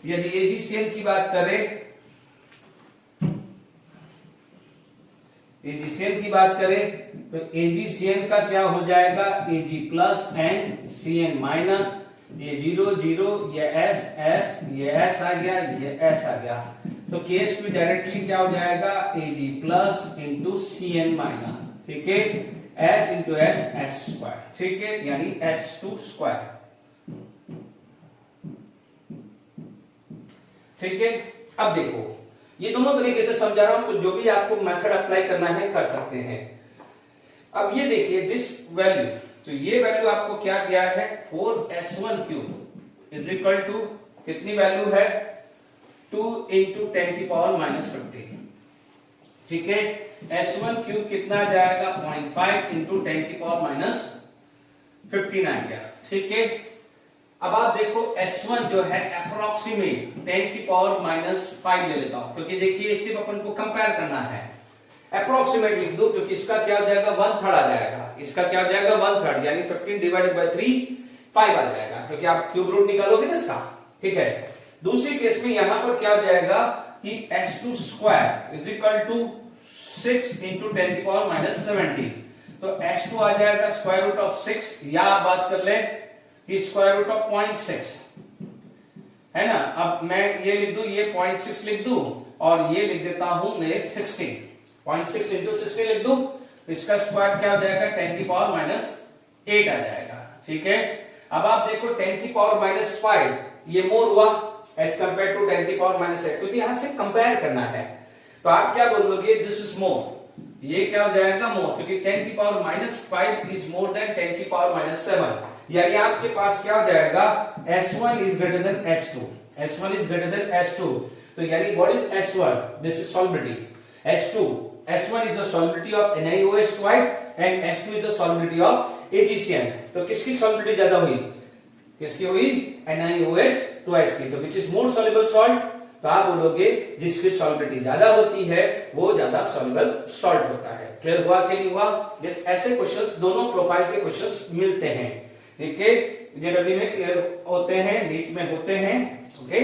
यदि AgCN की बात करें, AgCN की बात करें तो AgCN का क्या हो जाएगा, Ag plus and CN minus, ये 0 0, ये S, ये S आ गया, ये S आ गया, तो KSP डायरेक्टली क्या हो जाएगा, Ag plus into CN minus. ठीक है, S इंटू S स्क्वायर। ठीक है, यानी S2 स्क्वायर। ठीक है, अब देखो ये दोनों तरीके से समझा रहा हूं, तो जो भी आपको मेथड अप्लाई करना है कर सकते हैं। अब ये देखिए दिस वैल्यू, तो ये वैल्यू आपको क्या दिया है, 4S1 cube is equal to कितनी वैल्यू है, 2 इंटू 10 की पावर -50। ठीक है, S1 क्यूब कितना जाएगा, 0.5 इंटू 10 की पावर -15 आ गया। ठीक है, अब आप देखो S1 जो है अप्रोक्सीमेट 10 की पावर -5 ले लेता हूं, क्योंकि देखिए सिर्फ अपन को कंपेयर करना है, अप्रोक्सीमेट लिख दो, क्योंकि इसका क्या हो जाएगा, 1/3 आ जाएगा, इसका क्या हो जाएगा 1/3, यानी 15 डिवाइडेड बाय 3 5 आ जाएगा, क्योंकि आप क्यूब रूट निकालोगे ना इसका। ठीक है, दूसरी केस में यहां पर क्या हो जाएगा कि S2 square is equal to 6 into 10 की पावर -70, तो S2 आ जाएगा स्क्वायर रूट ऑफ 6, या आप बात कर ले कि स्क्वायर रूट ऑफ 0.6 है ना। अब मैं ये लिख दूं, ये 0.6 लिख दूं, और ये लिख देता हूं मैं 16, 0.6 इंटू 16 लिख दूं, तो इसका स्क्वायर क्या हो जाएगा, 10 की पावर -8 आ जाएगा। ठीक है, अब आप देखो 10 की पावर -5 ये मोर हुआ एज कंपेयर टू 10 की पावर -8, क्योंकि यहां से कंपेयर करना है, तो आप क्या बोलोगे, दिस इज मोर, ये क्या हो जाएगा मोर, क्योंकि 10 की पावर -5 इज मोर देन 10 की पावर -7, यानी आपके पास क्या हो जाएगा, S1 is greater then S2, S1 is greater then S2, तो यानी what is S1, this is solubility, S1 is the solubility of NiOH twice and S2 is the solubility of AgCN, तो किसकी solubility ज्यादा हुई, किसकी हुई, NiOH twice की, तो which is more soluble salt, तो आप बोलोगे जिसकी solubility ज्यादा होती है वो ज्यादा soluble salt होता है। क्लियर हुआ कि नहीं हुआ? ऐसे क्वेश्चंस दोनों प्रोफाइल के क्वेश्चंस मिलते हैं। ठीक है, जेडब्ल्यू में क्लियर होते हैं, नीट में होते हैं। ओके,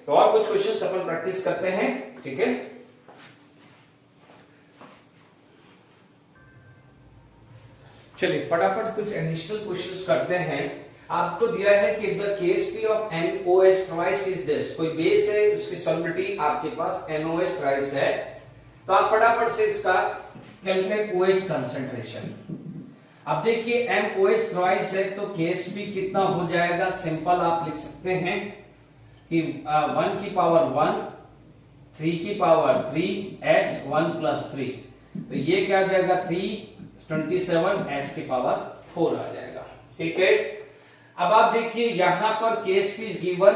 तो और कुछ क्वेश्चन अपन प्रैक्टिस करते हैं, ठीक है। चलिए फटाफट कुछ एडिशनल क्वेश्चंस करते हैं। आपको दिया है कि the KSP of NOH twice is this, कोई बेस है, उसकी सॉल्युबिलिटी आपके पास NOH ट्वाइस है, तो आप फटाफट से इसका कैलकुलेट OH कंसंट्रेशन। अब देखिए MOH ट्वाइस है तो KSP कितना हो जाएगा, सिंपल आप लिख सकते हैं कि 1 की पावर 1, 3 की पावर 3, S 1 प्लस 3, तो ये क्या आ जाएगा 327 S की पावर 4 आ जाएगा, ठीक है। अब आप देखिए यहां पर KSP इज गिवन,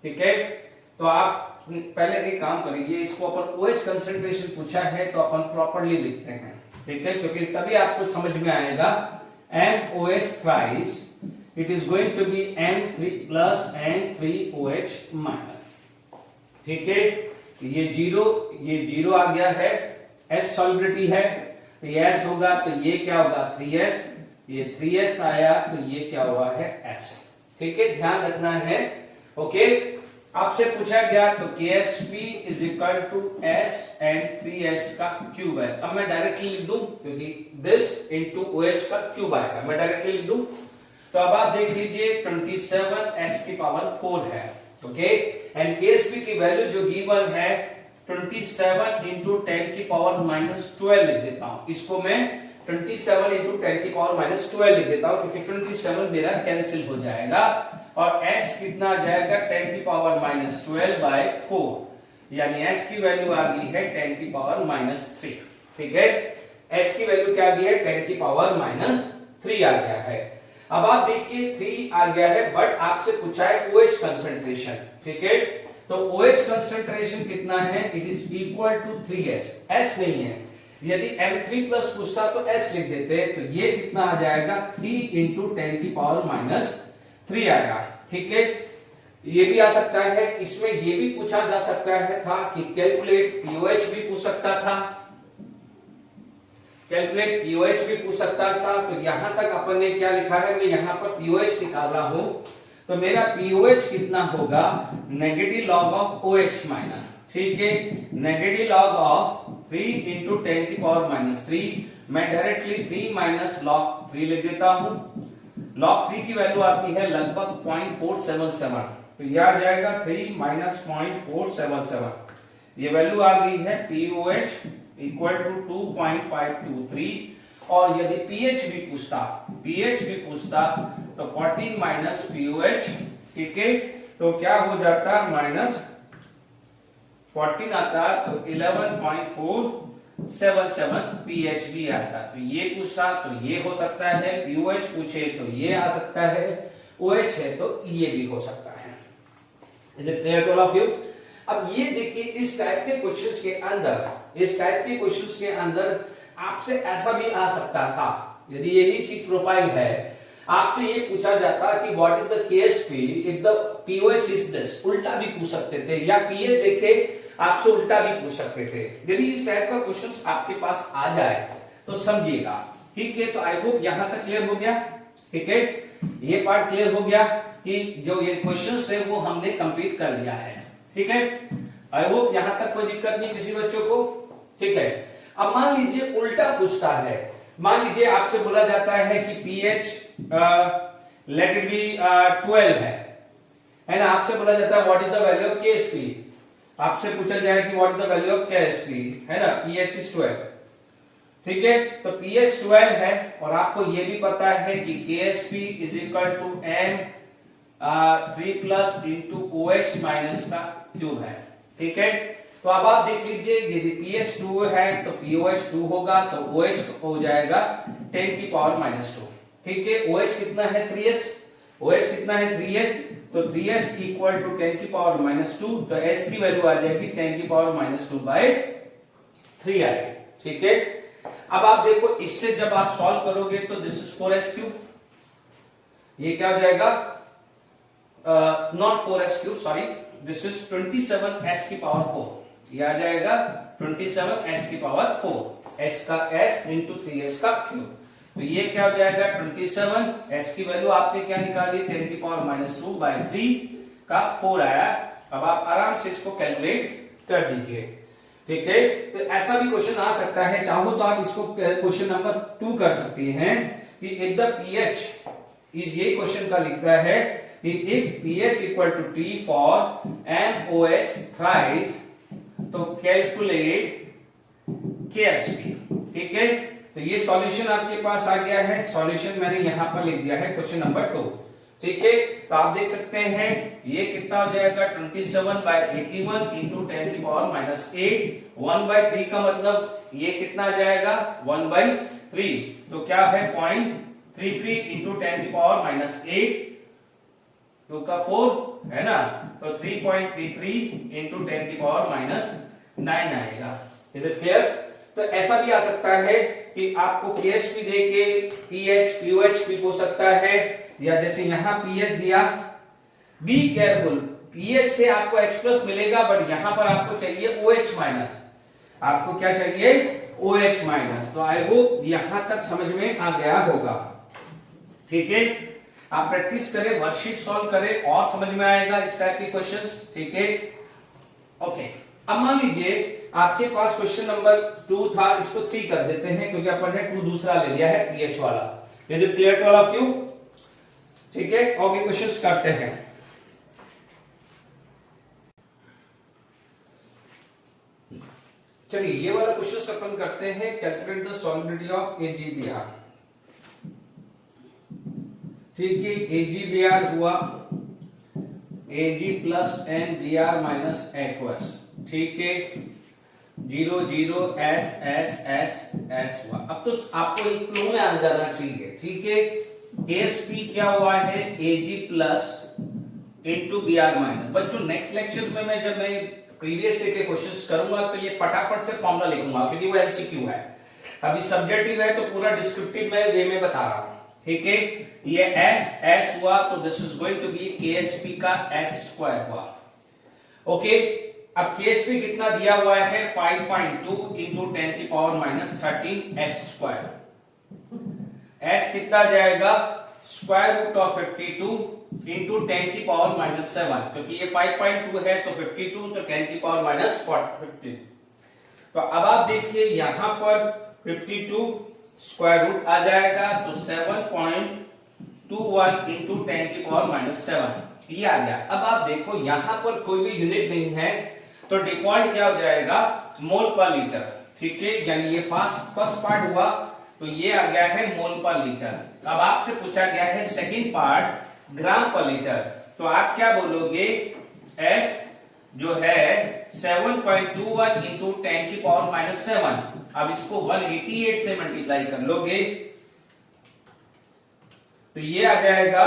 ठीक है, तो आप पहले एक काम करेंगे, इसको अपन OH कंसंट्रेशन पूछा है तो अपन प्रॉपर्ली लिखते हैं, ठीक है, क्योंकि तभी आपको समझ में आएगा। MOH thrice it is going to be M3 plus N3OH minus, ठीक है। ये जीरो आ गया है, S सॉल्युबिलिटी है तो ये S होगा, तो ये क्या होगा 3S, ये 3S आया तो ये क्या हुआ है S, ठीक है, ध्यान रखना है, ओके। आपसे पूछा गया तो KSP is equal to S and 3S का क्यूब है। अब मैं डायरेक्टली लिख दूं क्योंकि दिस इनटू OH का क्यूब आएगा, मैं डायरेक्टली लिख दूं, तो अब आप देख लीजिए 27 S की पावर 4 है, ओके, एंड KSP की वैल्यू जो गिवन है 27 इंटू 10 की पावर माइनस 12 लिख देता हूं, इसको मैं 27 इंटू 10 की पावर माइनस 12 लिख देता हूं क्योंकि 27 मेरा कैंसिल हो जाएगा और S कितना आ जाएगा 10 की पावर माइनस 12 बाय 4, यानी S की वैल्यू आ गई है 10 की पावर माइनस 3, ठीक है। S की वैल्यू क्या आ गई है 10 की पावर माइनस 3 आ गया है। अब आप देखिए 3 आ गया है, बट आपसे पूछा है OH कंसंट्रेशन, ठीक है, तो OH कंसंट्रेशन कितना है, it is equal to 3S, S नहीं है, यदि M3 प्लस पूछता तो S लिख देते, तो ये कितना आ जाएगा 3 इंटू 10 की पावर माइनस 3 आएगा, ठीक है। ये भी आ सकता है, इसमें ये भी पूछा जा सकता है था कि कैलकुलेट POH भी पूछ सकता था, कैलकुलेट POH भी पूछ सकता था, तो यहां तक अपन ने क्या लिखा है, मैं यहां पर POH निकाल रहा हूं, तो मेरा POH कितना होगा negative log of OH minus, ठीक है, नेगेटिव लॉग ऑफ 3 इंटू 10 की पावर माइनस 3, मैं डायरेक्टली 3 माइनस लॉग 3 लिख देता हूं, लॉग 3 की वैल्यू आती है लगभग 0.477, तो यह आ जाएगा 3 माइनस 0.477, ये वैल्यू आ गई है POH इक्वल टू 2.523, और यदि pH भी पूछता तो 14 माइनस POH, ठीक है, तो क्या हो जाता माइनस 14 आता तो 11.477 pH भी आता, तो ये पूछा तो ये हो सकता है, POH पूछे तो ये आ सकता है, OH है तो ये भी हो सकता है। Is it clear to all of you? अब ये देखिए इस टाइप के क्वेश्चंस के अंदर आपसे ऐसा भी आ सकता था, यदि यही चीज प्रोफाइल है, आपसे ये पूछा जाता कि what is the KSP if the POH is this, उल्टा भी पूछ सकते थे, या PH देखे आपसे उल्टा भी पूछ सकते थे। यदि इस टाइप का क्वेश्चंस आपके पास आ जाए तो समझिएगा, ठीक है। तो आई होप यहां तक क्लियर हो गया, ठीक है, ये पार्ट क्लियर हो गया कि जो ये क्वेश्चंस है वो हमने कंप्लीट कर लिया है, ठीक है। आई होप यहां तक कोई दिक्कत नहीं किसी बच्चों को, ठीक है। अब मान लीजिए उल्टा पूछता है, मान लीजिए आपसे बोला जाता है कि pH लेट इट बी 12 है ना, आपसे बोला जाता है what is the value of KSP, आपसे पूछा जाए कि what is the value of KSP, है ना, pH इज 12, ठीक है, तो pH 12 है और आपको ये भी पता है कि KSP is equal to M3 plus into OH minus का क्यूब है, ठीक है। तो अब आप देख लीजिए यदि pH 2 है तो POH 2 होगा, तो OH हो जाएगा 10 की पावर माइनस 2, ठीक है। OH कितना है 3S, OH कितना है 3S, तो 3S इक्वल टू 10 की पावर माइनस 2, तो S की वैल्यू आ जाएगी 10 की पावर माइनस 2 बाय 3 आएगी, ठीक है। अब आप देखो इससे जब आप सॉल्व करोगे तो दिस इज 4S क्यूब, ये क्या हो जाएगा, not 4S cube, sorry, this is 27S की पावर 4, ये आ जाएगा 27S की पावर 4, S का S इंटू 3S का क्यूब, तो ये क्या हो जाएगा 27, S की वैल्यू आपने क्या निकाली 10 की पावर माइनस 2 बाय 3 का 4 आया, अब आप आराम से इसको कैलकुलेट कर दीजिए, ठीक है। तो ऐसा भी क्वेश्चन आ सकता है, चाहो तो आप इसको क्वेश्चन नंबर 2 कर सकते हैं कि इफ द पीएच इज, ये क्वेश्चन का लिखता है कि if pH equal to T for NOH thrice, तो कैलकुलेट केएसपी, ठीक है। तो ये सॉल्यूशन आपके पास आ गया है, सॉल्यूशन मैंने यहां पर लिख दिया है क्वेश्चन नंबर 2, ठीक है। तो आप देख सकते हैं ये कितना हो जाएगा 27/81 इंटू 10⁻⁻8, 1/3 का मतलब ये कितना आ जाएगा 1/3, तो क्या है 0.33 इंटू 10⁻⁻8, 2 का 4 है ना, तो 3.33 इंटू 10⁻⁹ आएगा। Is it clear? तो ऐसा भी आ सकता है कि आपको केएचपी देके पीएच पीओएच भी हो सकता है, या जैसे यहां पीएच दिया, बी केयरफुल, पीएच से आपको H प्लस मिलेगा, बट यहां पर आपको चाहिए OH माइनस, आपको क्या चाहिए OH माइनस। तो आई होप यहां तक समझ में आ गया होगा, ठीक है। आप प्रैक्टिस करें, वर्कशीट सॉल्व करें और समझ में आएगा इस टाइप के क्वेश्चंस, ठीक है। ओके, अब मान लीजिए आपके पास क्वेश्चन नंबर 2 था, इसको 3 कर देते हैं क्योंकि अपन ने 2 दूसरा ले लिया है पीएच वाला। Is it clear to all of you? ठीक है, और भी क्वेश्चंस करते हैं। चलिए ये वाला क्वेश्चन अपन करते हैं, calculate the solidity of AgBr, ठीक है। AgBr हुआ Ag plus NBr minus aqueous, ठीक है, 0 0 S S S S हुआ। अब तो आपको एक फ्लो में आ जाना चाहिए, ठीक है। AsP क्या हुआ है Ag plus into Br minus. बच्चों नेक्स्ट लेक्चर में जब मैं प्रीवियस के क्वेश्चंस करूंगा तो ये फटाफट से फॉर्मूला लिखूंगा क्योंकि वो MCQ है, अभी सब्जेक्टिव है तो पूरा डिस्क्रिप्टिव में वे में बता रहा हूं, ठीक है। ये S हुआ तो this is going to be KsP का S² हुआ, ओके। अब KsP कितना दिया हुआ है 5.2 इंटू 10⁻⁻13 S², S कितना जाएगा स्क्वायर रूट ऑफ 52 इंटू 10⁻⁻7, क्योंकि ये 5.2 है तो 52 तो 10⁻⁻40। तो अब आप देखिए यहां पर 52 स्क्वायर रूट आ जाएगा तो 7.21 इंटू 10⁻�7 ये आ गया। अब आप देखो यहां पर कोई भी यूनिट नहीं है तो डिफॉल्ट क्या हो जाएगा मोल पर लीटर, ठीक है। यानी ये फर्स्ट पार्ट हुआ तो ये आ गया है मोल पर लीटर। अब आपसे पूछा गया है सेकंड पार्ट ग्राम पर लीटर, तो आप क्या बोलोगे S जो है 7.21 इंटू 10⁻⁻7, अब इसको 188 से मल्टीप्लाई कर लोगे तो ये आ जाएगा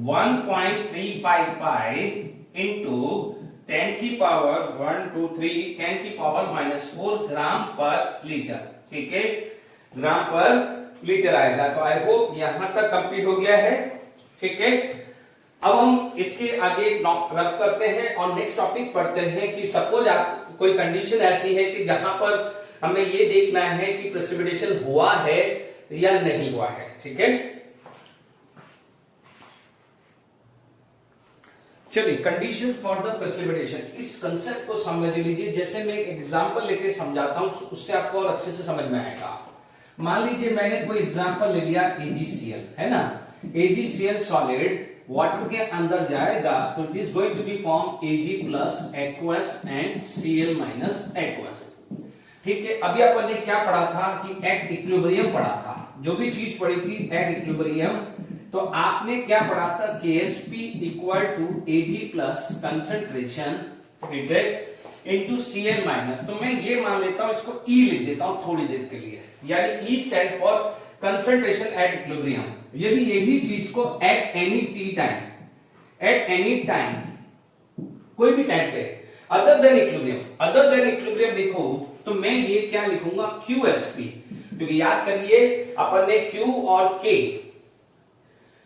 1.355 इंटू 10⁻⁻4 ग्राम पर लीटर, ठीक है, ग्राम पर लीटर आएगा। तो आई होप यहां तक कंप्लीट हो गया है, ठीक है। अब हम इसके आगे रब करते हैं और नेक्स्ट टॉपिक पढ़ते हैं कि सपोज आप कोई कंडीशन ऐसी है कि जहां पर हमें ये देखना है कि प्रेसिपिटेशन हुआ है या नहीं हुआ है, ठीक है। चलिए कंडीशन फॉर द प्रेसिपिटेशन, इस कंसेप्ट को समझ लीजिए। जैसे मैं एक एग्जांपल लेके समझाता हूं उससे आपको और अच्छे से समझ में आएगा। मान लीजिए मैंने कोई एग्जांपल ले लिया AgCl, है ना। AgCl सॉलिड वाटर के अंदर जाएगा तो it is going to be form Ag plus aqueous and Cl minus aqueous, ठीक है। अभी अपन ने क्या पढ़ा था कि एट इक्विलिब्रियम पढ़ा था, जो भी चीज पढ़ी थी एट इक्विलिब्रियम, तो आपने क्या पढ़ा था KsP equal to Ag plus concentration, ठीक है, इंटू Cl माइनस। तो मैं ये मान लेता हूं, इसको E लिख देता हूं थोड़ी देर के लिए, यानी E stand for concentration at equilibrium. यदि यही चीज को eight any t time, at any time कोई भी टाइम पे अदर देन इक्विलिब्रियम लिखो तो मैं ये क्या लिखूंगा QsP, क्योंकि याद करिए अपन ने Q और K,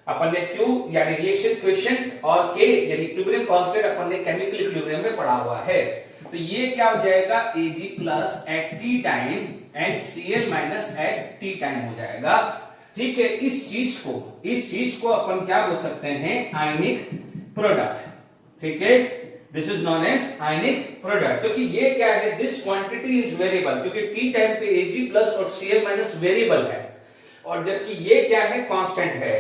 अपन ने Q यानी रिएक्शन कोएफिशिएंट और K यानी इक्विलिब्रियम कांस्टेंट अपन ने केमिकल इक्विलिब्रियम में पढ़ा हुआ है। तो ये क्या हो जाएगा Ag plus at T time and Cl minus at T time हो जाएगा, ठीक है। इस चीज को अपन क्या बोल सकते हैं आयनिक प्रोडक्ट, ठीक है, this is known as ionic product. क्योंकि ये क्या है, दिस क्वांटिटी इज वेरिएबल, क्योंकि टी टाइम पे Ag प्लस और Cl माइनस वेरिएबल है, और जबकि ये क्या है, कांस्टेंट है।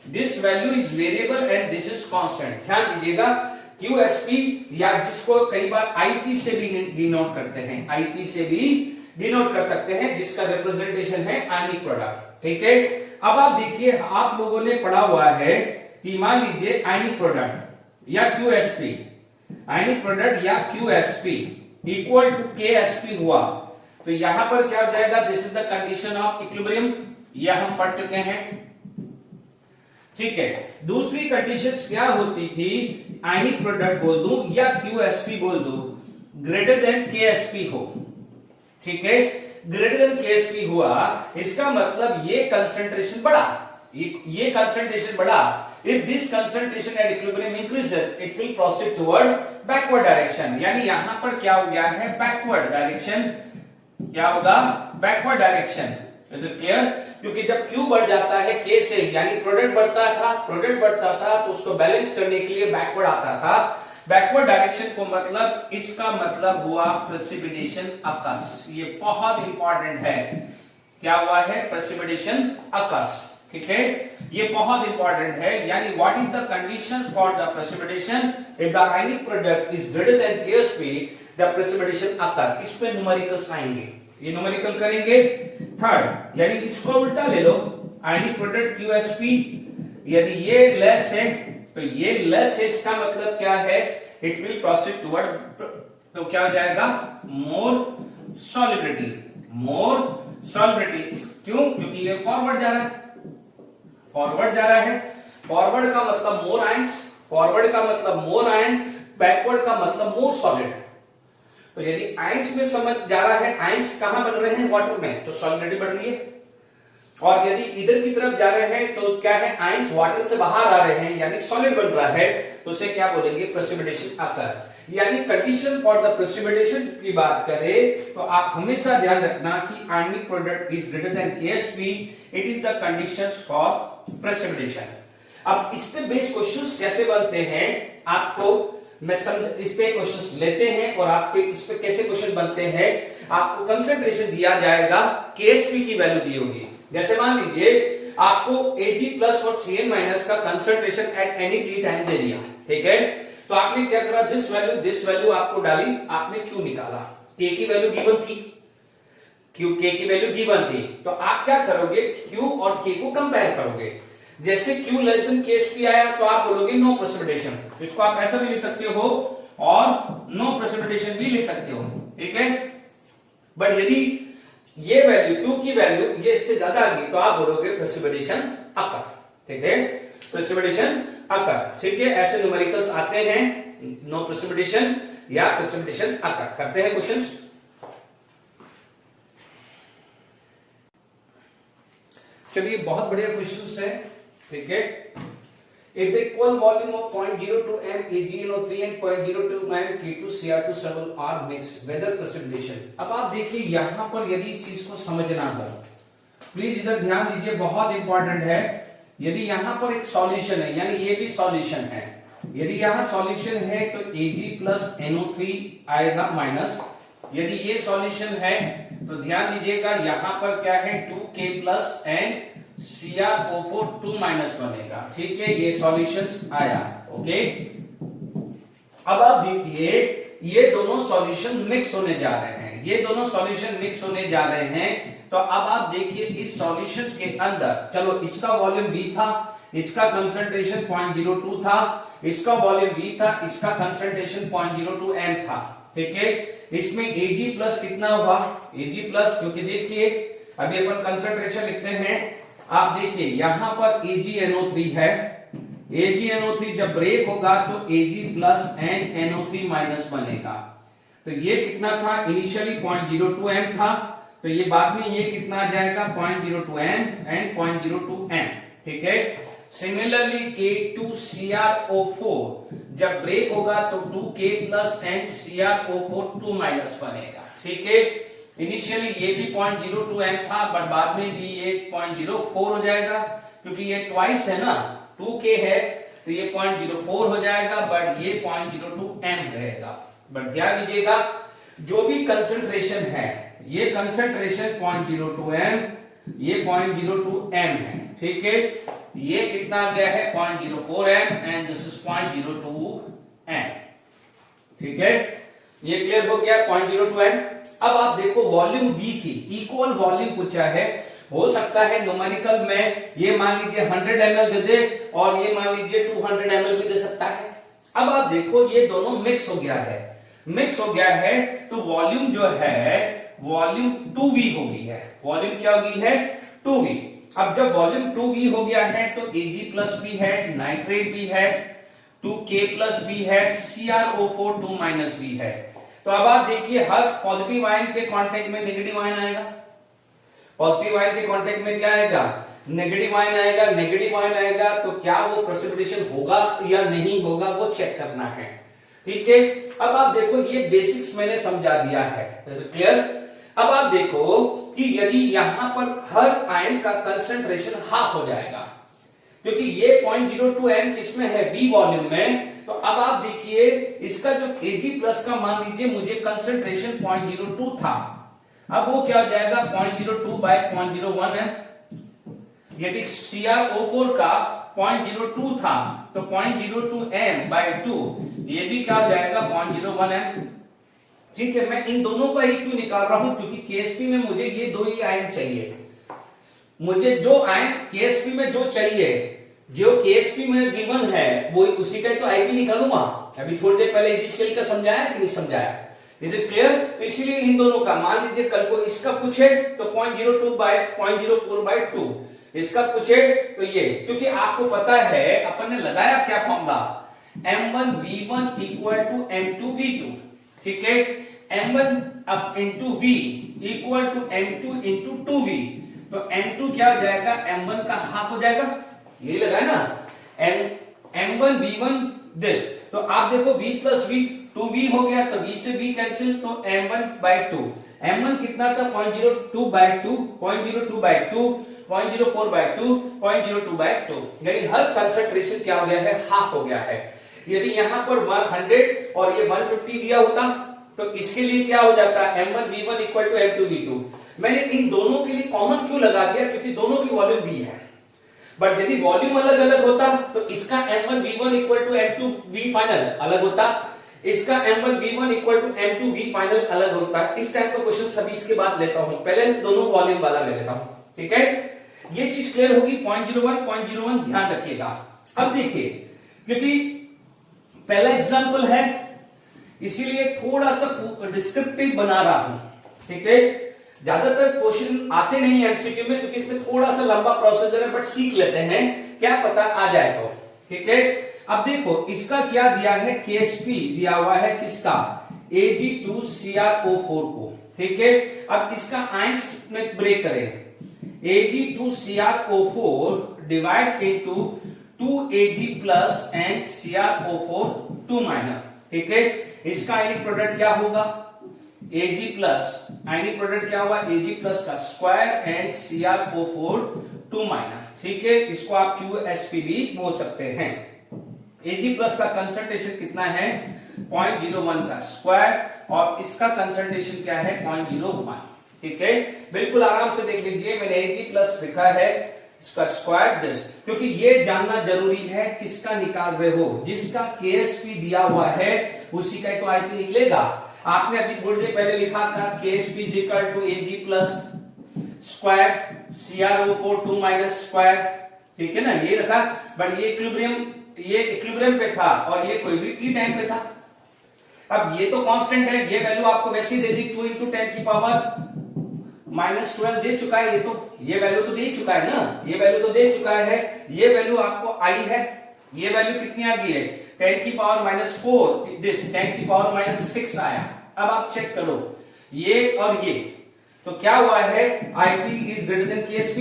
This value is variable and this is constant. ध्यान दीजिएगा, QSP या जिसको कई बार IP से भी डिनोट करते हैं, IP से भी डिनोट कर सकते हैं, जिसका रिप्रेजेंटेशन है आयनिक प्रोडक्ट। ठीक है, अब आप देखिए, आप लोगों ने पढ़ा हुआ है कि मान लीजिए आयनिक प्रोडक्ट या QSP, आयनिक प्रोडक्ट या QSP इक्वल टू KSP हुआ, तो यहां पर क्या हो जाएगा, this is the condition of equilibrium, यह हम पढ़ चुके हैं। ठीक है, दूसरी कंडीशन क्या होती थी, आयनिक प्रोडक्ट बोल दूं या QSP बोल दूं, ग्रेटर देन KSP हो। ठीक है, ग्रेटर देन KSP हुआ, इसका मतलब ये कंसंट्रेशन बढ़ा, ये कंसंट्रेशन बढ़ा। If this concentration at equilibrium increases, it will proceed toward backward direction। यानी यहां पर क्या हो गया है, बैकवर्ड डायरेक्शन, क्या होगा, backward direction. Is it clear? क्योंकि जब Q बढ़ जाता है K से, यानी प्रोडक्ट बढ़ता था तो उसको बैलेंस करने के लिए बैकवर्ड आता था। बैकवर्ड डायरेक्शन को मतलब, इसका मतलब हुआ प्रेसिपिटेशन अकर्स। ये बहुत इंपॉर्टेंट है, क्या हुआ है, प्रेसिपिटेशन अकर्स। ठीक है, ये बहुत इंपॉर्टेंट है। यानी what is the condition for the precipitation, if the ionic product is greater than KSP, the precipitation occur. इस पे न्यूमेरिकल्स आएंगे, ये न्यूमेरिकल करेंगे। थर्ड, यानी इसको उल्टा ले लो, आयनिक प्रोडक्ट QSP, यदि ये लेस है तो ये लेस है, इसका मतलब क्या है, इट विल प्रोसीड टुवर्ड, तो क्या हो जाएगा, मोर सॉलिबिलिटी, मोर सॉलिबिलिटी। क्यों? क्योंकि ये फॉरवर्ड जा रहा है, फॉरवर्ड जा रहा है। फॉरवर्ड का मतलब मोर आयंस, फॉरवर्ड का मतलब मोर आयन, बैकवर्ड का मतलब मोर सॉलिड। तो यदि आयंस में समझ जा रहा है, आयंस कहां बन रहे हैं, वाटर में, तो सॉलिडिटी बढ़ रही है। और यदि इधर की तरफ जा रहे हैं तो क्या है, आयंस वाटर से बाहर आ रहे हैं, यानी सॉलिड बन रहा है, तो उसे क्या बोलेंगे, प्रेसिपिटेशन अकर। यानी कंडीशन फॉर द प्रेसिपिटेशन की बात करें तो आप हमेशा ध्यान रखना कि आयनिक product is greater than KSP, it is the conditions for precipitation. अब इस पे बेस्ड क्वेश्चंस कैसे बनते हैं, आपको मैं इस पे क्वेश्चंस लेते हैं और आपके इस पे कैसे क्वेश्चन बनते हैं। आपको कंसंट्रेशन दिया जाएगा, KSP की वैल्यू दी होगी। जैसे मान लीजिए आपको Ag प्लस और Cl माइनस का concentration at any t time दे दिया, ठीक है, तो आपने क्या करा, दिस वैल्यू आपको डाली, आपने Q निकाला, K की वैल्यू गिवन थी, K की वैल्यू गिवन थी, तो आप क्या करोगे, Q और K को कंपेयर करोगे। जैसे Q लेस देन KSP आया तो आप बोलोगे नो प्रेसिपिटेशन, तो इसको आप ऐसा भी लिख सकते हो और नो प्रेसिपिटेशन भी लिख सकते हो, ठीक है। बट यदि ये वैल्यू Q की वैल्यू ये इससे ज्यादा आ गई तो आप बोलोगे प्रेसिपिटेशन अकर, ठीक है, प्रेसिपिटेशन अकर, ठीक है। ऐसे न्यूमेरिकल्स आते हैं, नो प्रेसिपिटेशन या प्रेसिपिटेशन अकर। करते हैं क्वेश्चंस। चलिए, बहुत बढ़िया क्वेश्चंस है, ठीक है। If the equal volume of 0.02 m AgNO3 and 0.02 m K2Cr2 are mixed, whether precipitation। अब आप देखिए यहां पर यदि इस चीज को समझना हो, प्लीज इधर ध्यान दीजिए, बहुत इंपॉर्टेंट है। यदि यहां पर एक सॉल्यूशन है, यानी ये भी सॉल्यूशन है, यदि यहां सॉल्यूशन है तो Ag प्लस NO3 आएगा माइनस। यदि ये सॉल्यूशन है तो ध्यान दीजिएगा यहां पर क्या है, 2K plus and CrO4 2 minus बनेगा, ठीक है, ये सॉल्यूशंस आया, ओके। अब आप देखिए ये दोनों सॉल्यूशन मिक्स होने जा रहे हैं, ये दोनों सॉल्यूशन मिक्स होने जा रहे हैं। तो अब आप देखिए इस सॉल्यूशंस के अंदर, चलो इसका वॉल्यूम V था, इसका कंसंट्रेशन 0.02 था, इसका वॉल्यूम V था, इसका कंसंट्रेशन 0.02 m था, ठीक है। इसमें Ag प्लस कितना होगा, Ag प्लस, क्योंकि देखिए अभी अपन कंसंट्रेशन लिखते हैं, आप देखिए यहां पर AgNO3 है, AgNO3 जब ब्रेक होगा तो Ag plus and NO3 minus बनेगा। तो ये कितना था, इनिशियली 0.02 m था, तो ये बाद में ये कितना आ जाएगा, 0.02 m एंड 0.02 m, ठीक है। सिमिलरली K2Cr O4 जब ब्रेक होगा तो 2K plus and CrO4 2 minus बनेगा, ठीक है। इनिशियली ये भी 0.02 m था, बट बाद में भी ये 0.04 हो जाएगा, क्योंकि ये ट्वाइस है ना, 2K है तो ये 0.04 हो जाएगा, बट ये 0.02 m रहेगा। बट ध्यान दीजिएगा जो भी कंसंट्रेशन है, ये कंसंट्रेशन 0.02 m, ये 0.02 m है, ठीक है। ये कितना आ गया है 0.04 m and this is 0.02 m, ठीक है। ये क्लियर हो गया 0.02 m। अब आप देखो वॉल्यूम V की इक्वल वॉल्यूम पूछा है, हो सकता है न्यूमेरिकल में ये मान लीजिए 100 ml दे दे और ये मान लीजिए 200 ml भी दे सकता है। अब आप देखो ये दोनों मिक्स हो गया है, मिक्स हो गया है तो वॉल्यूम जो है वॉल्यूम 2V हो गई है। वॉल्यूम क्या हो गई है 2V। अब जब वॉल्यूम 2V हो गया है तो Ag प्लस भी है, नाइट्रेट भी है, 2K प्लस भी है, CrO4 2 माइनस भी है। तो अब आप देखिए हर पॉजिटिव आयन के कांटेक्ट में नेगेटिव आयन आएगा, पॉजिटिव आयन के कांटेक्ट में क्या आएगा नेगेटिव आयन आएगा, नेगेटिव आयन आएगा तो क्या वो प्रेसिपिटेशन होगा या नहीं होगा वो चेक करना है, ठीक है। अब आप देखो ये बेसिक्स मैंने समझा दिया है, क्लियर। अब आप देखो कि यदि यहां पर हर आयन का कंसंट्रेशन हाफ हो जाएगा, क्योंकि ये 0.02 m किसमें है V वॉल्यूम में, तो अब आप देखिए इसका जो Ag प्लस का मान लीजिए मुझे कंसंट्रेशन 0.02 था, अब वो क्या हो जाएगा 0.02 बाय 0.01 m। यदि CrO4 का 0.02 था तो 0.02 m बाय 2, ये भी क्या हो जाएगा 0.01 m, ठीक है। मैं इन दोनों का ही क्यों निकाल रहा हूं, क्योंकि केएसपी में मुझे ये दो ही आयन चाहिए। मुझे जो आयन केएसपी में जो चाहिए, जो केएसपी में गिवन है वो उसी का तो आईपी निकालूंगा। अभी थोड़ी देर पहले इनिशियल का समझाया कि नहीं समझाया, इज इट क्लियर। तो इसलिए इन दोनों का मान लीजिए कल को इसका पूछे तो 0.02 बाय 0.04 बाय 2, इसका पूछे तो ये, क्योंकि आपको पता है अपन ने लगाया क्या formula m1v1 equal to m2v2, ठीक है। m1 अब into v equal to m2 into 2v, तो m2 क्या हो जाएगा m1 का हाफ हो जाएगा, यही लगा है ना m1 v1 दिस। तो आप देखो v प्लस v 2v हो गया, तो v से v कैंसिल, तो m1 बाय 2, m1 कितना था 0.02 बाय 2, 0.02 बाय 2, 0.04 बाय 2, 0.02 बाय 2, यानी हर कंसंट्रेशन क्या हो गया है हाफ हो गया है। यदि यहां पर 100 और ये 150 दिया होता तो इसके लिए क्या हो जाता है m1v1 इक्वल टू m2v2। मैंने इन दोनों के लिए कॉमन क्यों लगा दिया, क्योंकि दोनों की वॉल्यूम v है। बट यदि वॉल्यूम अलग अलग होता तो इसका m1v1 equal to m2v final अलग होता, इसका m1v1 equal to m2v final अलग होता। इस टाइप का क्वेश्चन सभी इसके बाद लेता हूं, पहले दोनों वॉल्यूम वाला ले लेता हूं, ठीक है। ये चीज क्लियर होगी। 0.01 ध्यान रखिएगा। अब देखिए क्योंकि पहला एग्जांपल है इसीलिए थोड़ा सा डिस्क्रिप्टिव बना रहा हूं, ठीक है। ज्यादातर क्वेश्चन आते नहीं है एमसीक्यू में, क्योंकि इसमें थोड़ा सा लंबा प्रोसीजर है, बट सीख लेते हैं, क्या पता आ जाए तो, ठीक है। अब देखो इसका क्या दिया है, केएसपी दिया हुआ है किसका Ag2CrO4 को, ठीक है। अब इसका आयंस में ब्रेक करें, Ag2CrO4 divide into 2Ag plus and CrO4 2 minus, ठीक है। इसका आयनिक प्रोडक्ट क्या होगा Ag प्लस, आयनिक प्रोडक्ट क्या होगा Ag प्लस का स्क्वायर एंड CrO4 2 माइनस, ठीक है। इसको आप QSP भी बोल सकते हैं। Ag प्लस का कंसंट्रेशन कितना है 0.01 का स्क्वायर और इसका कंसंट्रेशन क्या है 0.01, ठीक है। बिल्कुल आराम से देख लीजिए, मैंने Ag प्लस लिखा है इसका स्क्वायर दिस, क्योंकि ये जानना जरूरी है किसका निकाल रहे हो, जिसका केएसपी दिया हुआ है उसी का तो आईपी निकलेगा। आपने अभी थोड़ी देर पहले लिखा था KSP equal to Ag plus square CrO4 2 minus square, ठीक है ना, ये रखा। बट ये इक्विलिब्रियम पे था और ये कोई भी टी टाइम पे था। अब ये तो कांस्टेंट है, ये वैल्यू आपको वैसे ही दे दी 2 × 10 की पावर -12 दे चुका है, ये वैल्यू तो दे चुका है ना, ये वैल्यू तो दे चुका है। ये वैल्यू आपको आई है, ये वैल्यू कितनी आ गई है 10 की पावर -4, दिस 10 की पावर -6 आया। अब आप चेक करो ये और ये, तो क्या हुआ है Ip is greater than KSP,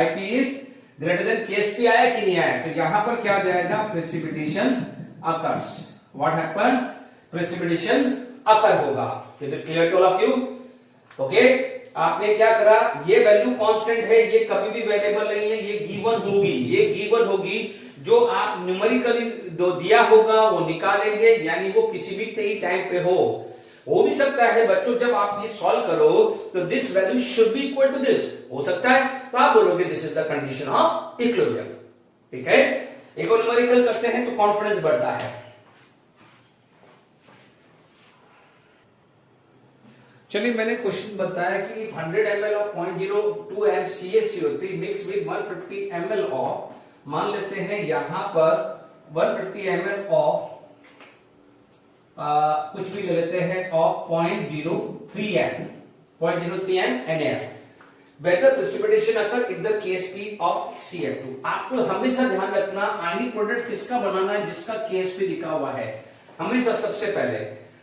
Ip is greater than KSP आया कि नहीं आया। तो यहां पर क्या जाएगा precipitation occurs, what happen precipitation occur होगा। Is it clear to all of you, okay. आपने क्या करा, ये वैल्यू कांस्टेंट है, ये कभी भी वेरिएबल नहीं है, ये गिवन होगी, ये गिवन होगी। जो आप न्यूमेरिकली जो दिया होगा वो निकालेंगे, यानी वो किसी भी टाइम पे हो भी सकता है बच्चों। जब आप ये सॉल्व करो तो this value should be equal to this, हो सकता है तो आप बोलोगे this is the condition of equilibrium. ठीक है, एक और न्यूमेरिकल करते हैं तो कॉन्फिडेंस बढ़ता है। चलिए, मैंने क्वेश्चन बताया कि 100 ml of 0.02 m CaCO3 mix with 150 ml of, मान लेते हैं यहां पर 150 ml ऑफ कुछ भी ले लेते हैं of 0.03 m NaF, whether precipitation occur in the KSP of CF2। आपको हमेशा ध्यान रखना आयनिक प्रोडक्ट किसका बनाना है, जिसका KSP लिखा हुआ है हमेशा सबसे पहले।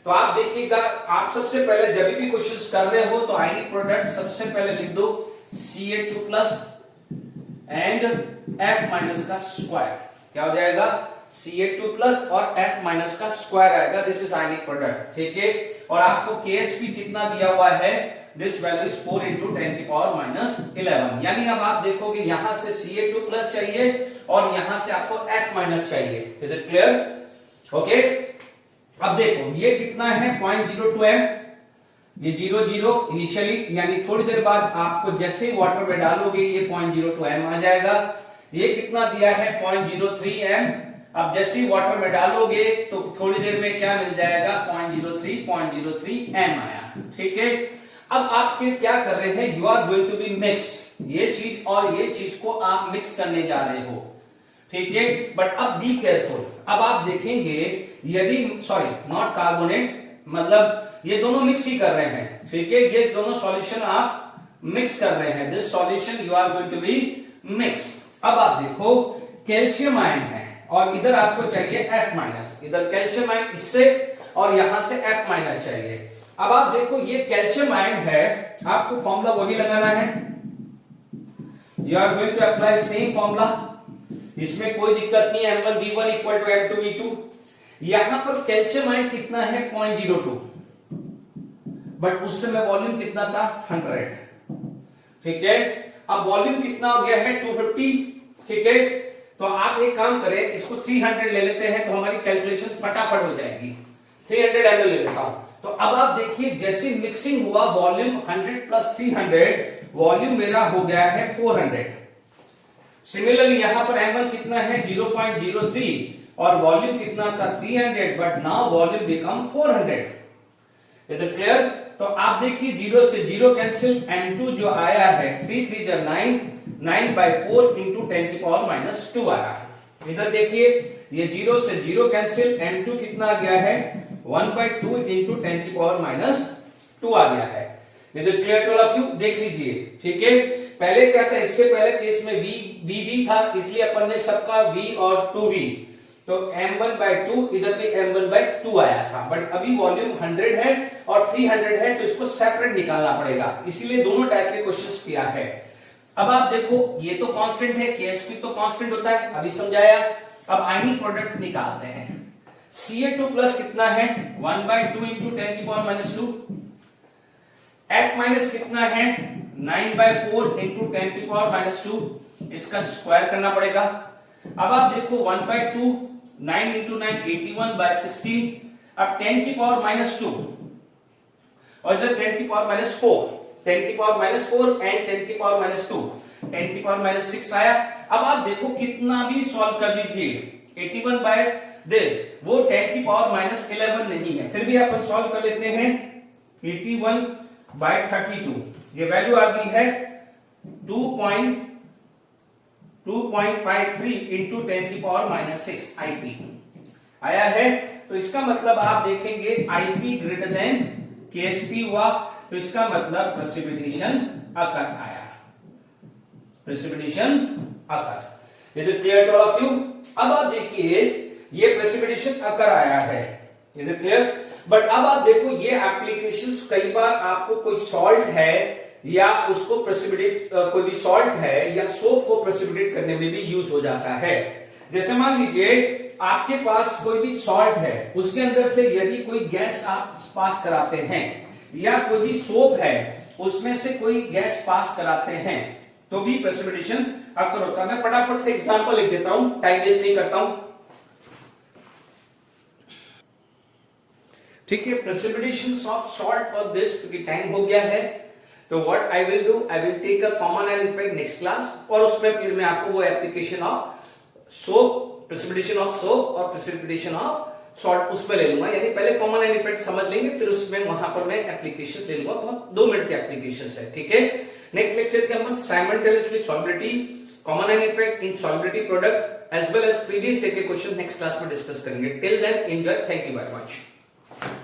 तो आप देखिएगा, आप सबसे पहले जब भी क्वेश्चंस कर रहे हो तो आयनिक प्रोडक्ट सबसे पहले लिख दो Ca2 plus and F minus का स्क्वायर। क्या हो जाएगा, Ca2 प्लस और F माइनस का स्क्वायर आएगा, दिस इज आयनिक प्रोडक्ट। ठीक है, और आपको KSP कितना दिया हुआ है, दिस वैल्यू इज 4 × 10⁻11। यानी अब आप देखोगे यहां से Ca2 प्लस चाहिए और यहां से आपको F माइनस चाहिए। Is it clear? ओके, अब देखो ये कितना है 0.02 m, ये 0 इनिशियली, यानी थोड़ी देर बाद आपको जैसे ही वाटर में डालोगे ये 0.02 m आ जाएगा। ये कितना दिया है 0.03 m, अब जैसे ही वाटर में डालोगे तो थोड़ी देर में क्या मिल जाएगा 0.03 m आया। ठीक है, अब आप फिर क्या कर रहे हैं, you are going to be mix, ये चीज और ये चीज को आप मिक्स करने जा रहे हो। ठीक है, बट अब बी केयरफुल। अब आप देखेंगे यदि नॉट कार्बोनेट, मतलब ये दोनों मिक्स ही कर रहे हैं। ठीक है, ये दोनों सॉल्यूशन आप मिक्स कर रहे हैं, this solution you are going to be mix. अब आप देखो कैल्शियम आयन है और इधर आपको चाहिए F माइनस, इधर कैल्शियम आयन इससे और यहां से F माइनस चाहिए। अब आप देखो ये कैल्शियम आयन है, आपको फॉर्मूला वही लगाना है, you are going to apply same formula, इसमें कोई दिक्कत नहीं है। M1V1 equal to M2V2। यहां पर कैल्शियम आयन कितना है 0.02, बट उस समय वॉल्यूम कितना था 100। ठीक है, अब वॉल्यूम कितना हो गया है 250। ठीक है, तो आप एक काम करें, इसको 300 ले लेते हैं तो हमारी कैलकुलेशन फटाफट हो जाएगी। 300 ml ले लेता हूं, तो अब आप देखिए जैसे मिक्सिंग हुआ वॉल्यूम 100 प्लस 300, वॉल्यूम मेरा हो गया है 400। सिमिलरली यहां पर M1 कितना है 0.03 और वॉल्यूम कितना था 300, but now volume become 400। Is it clear? तो आप देखिए 0 से 0 कैंसिल, M2 जो आया है 3 3 जा 9, 9/4 × 10⁻²। आया। इधर देखिए ये 0 से 0 कैंसिल, M2 कितना आ गया है 1/2 × 10⁻² आ गया है। Is it clear to all of you? देख लीजिए। ठीक है, पहले क्या था, इससे पहले केस में V था, इसलिए अपन ने सबका V और 2V, तो M1/2 इधर भी M1/2 आया था, बट अभी वॉल्यूम 100 है और 300 है, तो इसको सेपरेट निकालना पड़ेगा, इसीलिए दोनों टाइप के क्वेश्चंस किया है। अब आप देखो ये तो कांस्टेंट है, KSP तो कांस्टेंट होता है, अभी समझाया। अब आयनिक प्रोडक्ट निकालते हैं। Ca2 प्लस कितना है 1/2 × 10⁻²। F माइनस कितना है 9/4 × 10⁻², इसका स्क्वायर करना पड़ेगा। अब आप देखो 1/2, 9 × 9 81/16, अब 10⁻², और इधर 10⁻⁴, 10⁻⁴ एंड 10⁻², 10⁻�6 आया। अब आप देखो कितना भी सॉल्व कर दीजिए 81/this, वो 10⁻11 नहीं है, फिर भी अपन सॉल्व कर लेते हैं 81/32, ये वैल्यू आ गई है 2.53 × 10⁻�6 IP आया है। तो इसका मतलब आप देखेंगे IP ग्रेटर देन KSP हुआ, तो इसका मतलब प्रेसिपिटेशन अकर आया, precipitation occur. Is it clear to all of you? अब आप देखिए ये प्रेसिपिटेशन अकर आया है, इज इट क्लियर? बट अब आप देखो ये एप्लीकेशंस, कई बार आपको कोई सॉल्ट है या उसको प्रेसिपिटेट, कोई भी सॉल्ट है या सोप को प्रेसिपिटेट करने में भी यूज हो जाता है। जैसे मान लीजिए आपके पास कोई भी सॉल्ट है, उसके अंदर से यदि कोई गैस आप पास कराते हैं, या कोई भी सोप है उसमें से कोई गैस पास कराते हैं, तो भी प्रेसिपिटेशन अक्सर होता है। मैं फटाफट से एग्जांपल लिख देता हूं, टाइम वेस्ट नहीं करता हूं। ठीक है, प्रेसिपिटेशन ऑफ सॉल्ट और दिस, क्योंकि टाइम हो गया है, तो what I will do, I will take a common ion effect next class, और उसमें फिर मैं आपको वो application of soap, precipitation of soap और प्रेसिपिटेशन ऑफ सॉल्ट उसमें ले लूंगा। यानी पहले कॉमन एंड इफेक्ट समझ लेंगे, फिर उसमें वहां पर मैं एप्लीकेशन ले लूंगा। बहुत 2 मिनट के एप्लीकेशन है, ठीक है। नेक्स्ट लेक्चर के हम simultaneously solubility, common ion effect in solubility product as well as previous year के क्वेश्चन नेक्स्ट क्लास में डिस्कस करेंगे। Till then enjoy, thank you very much.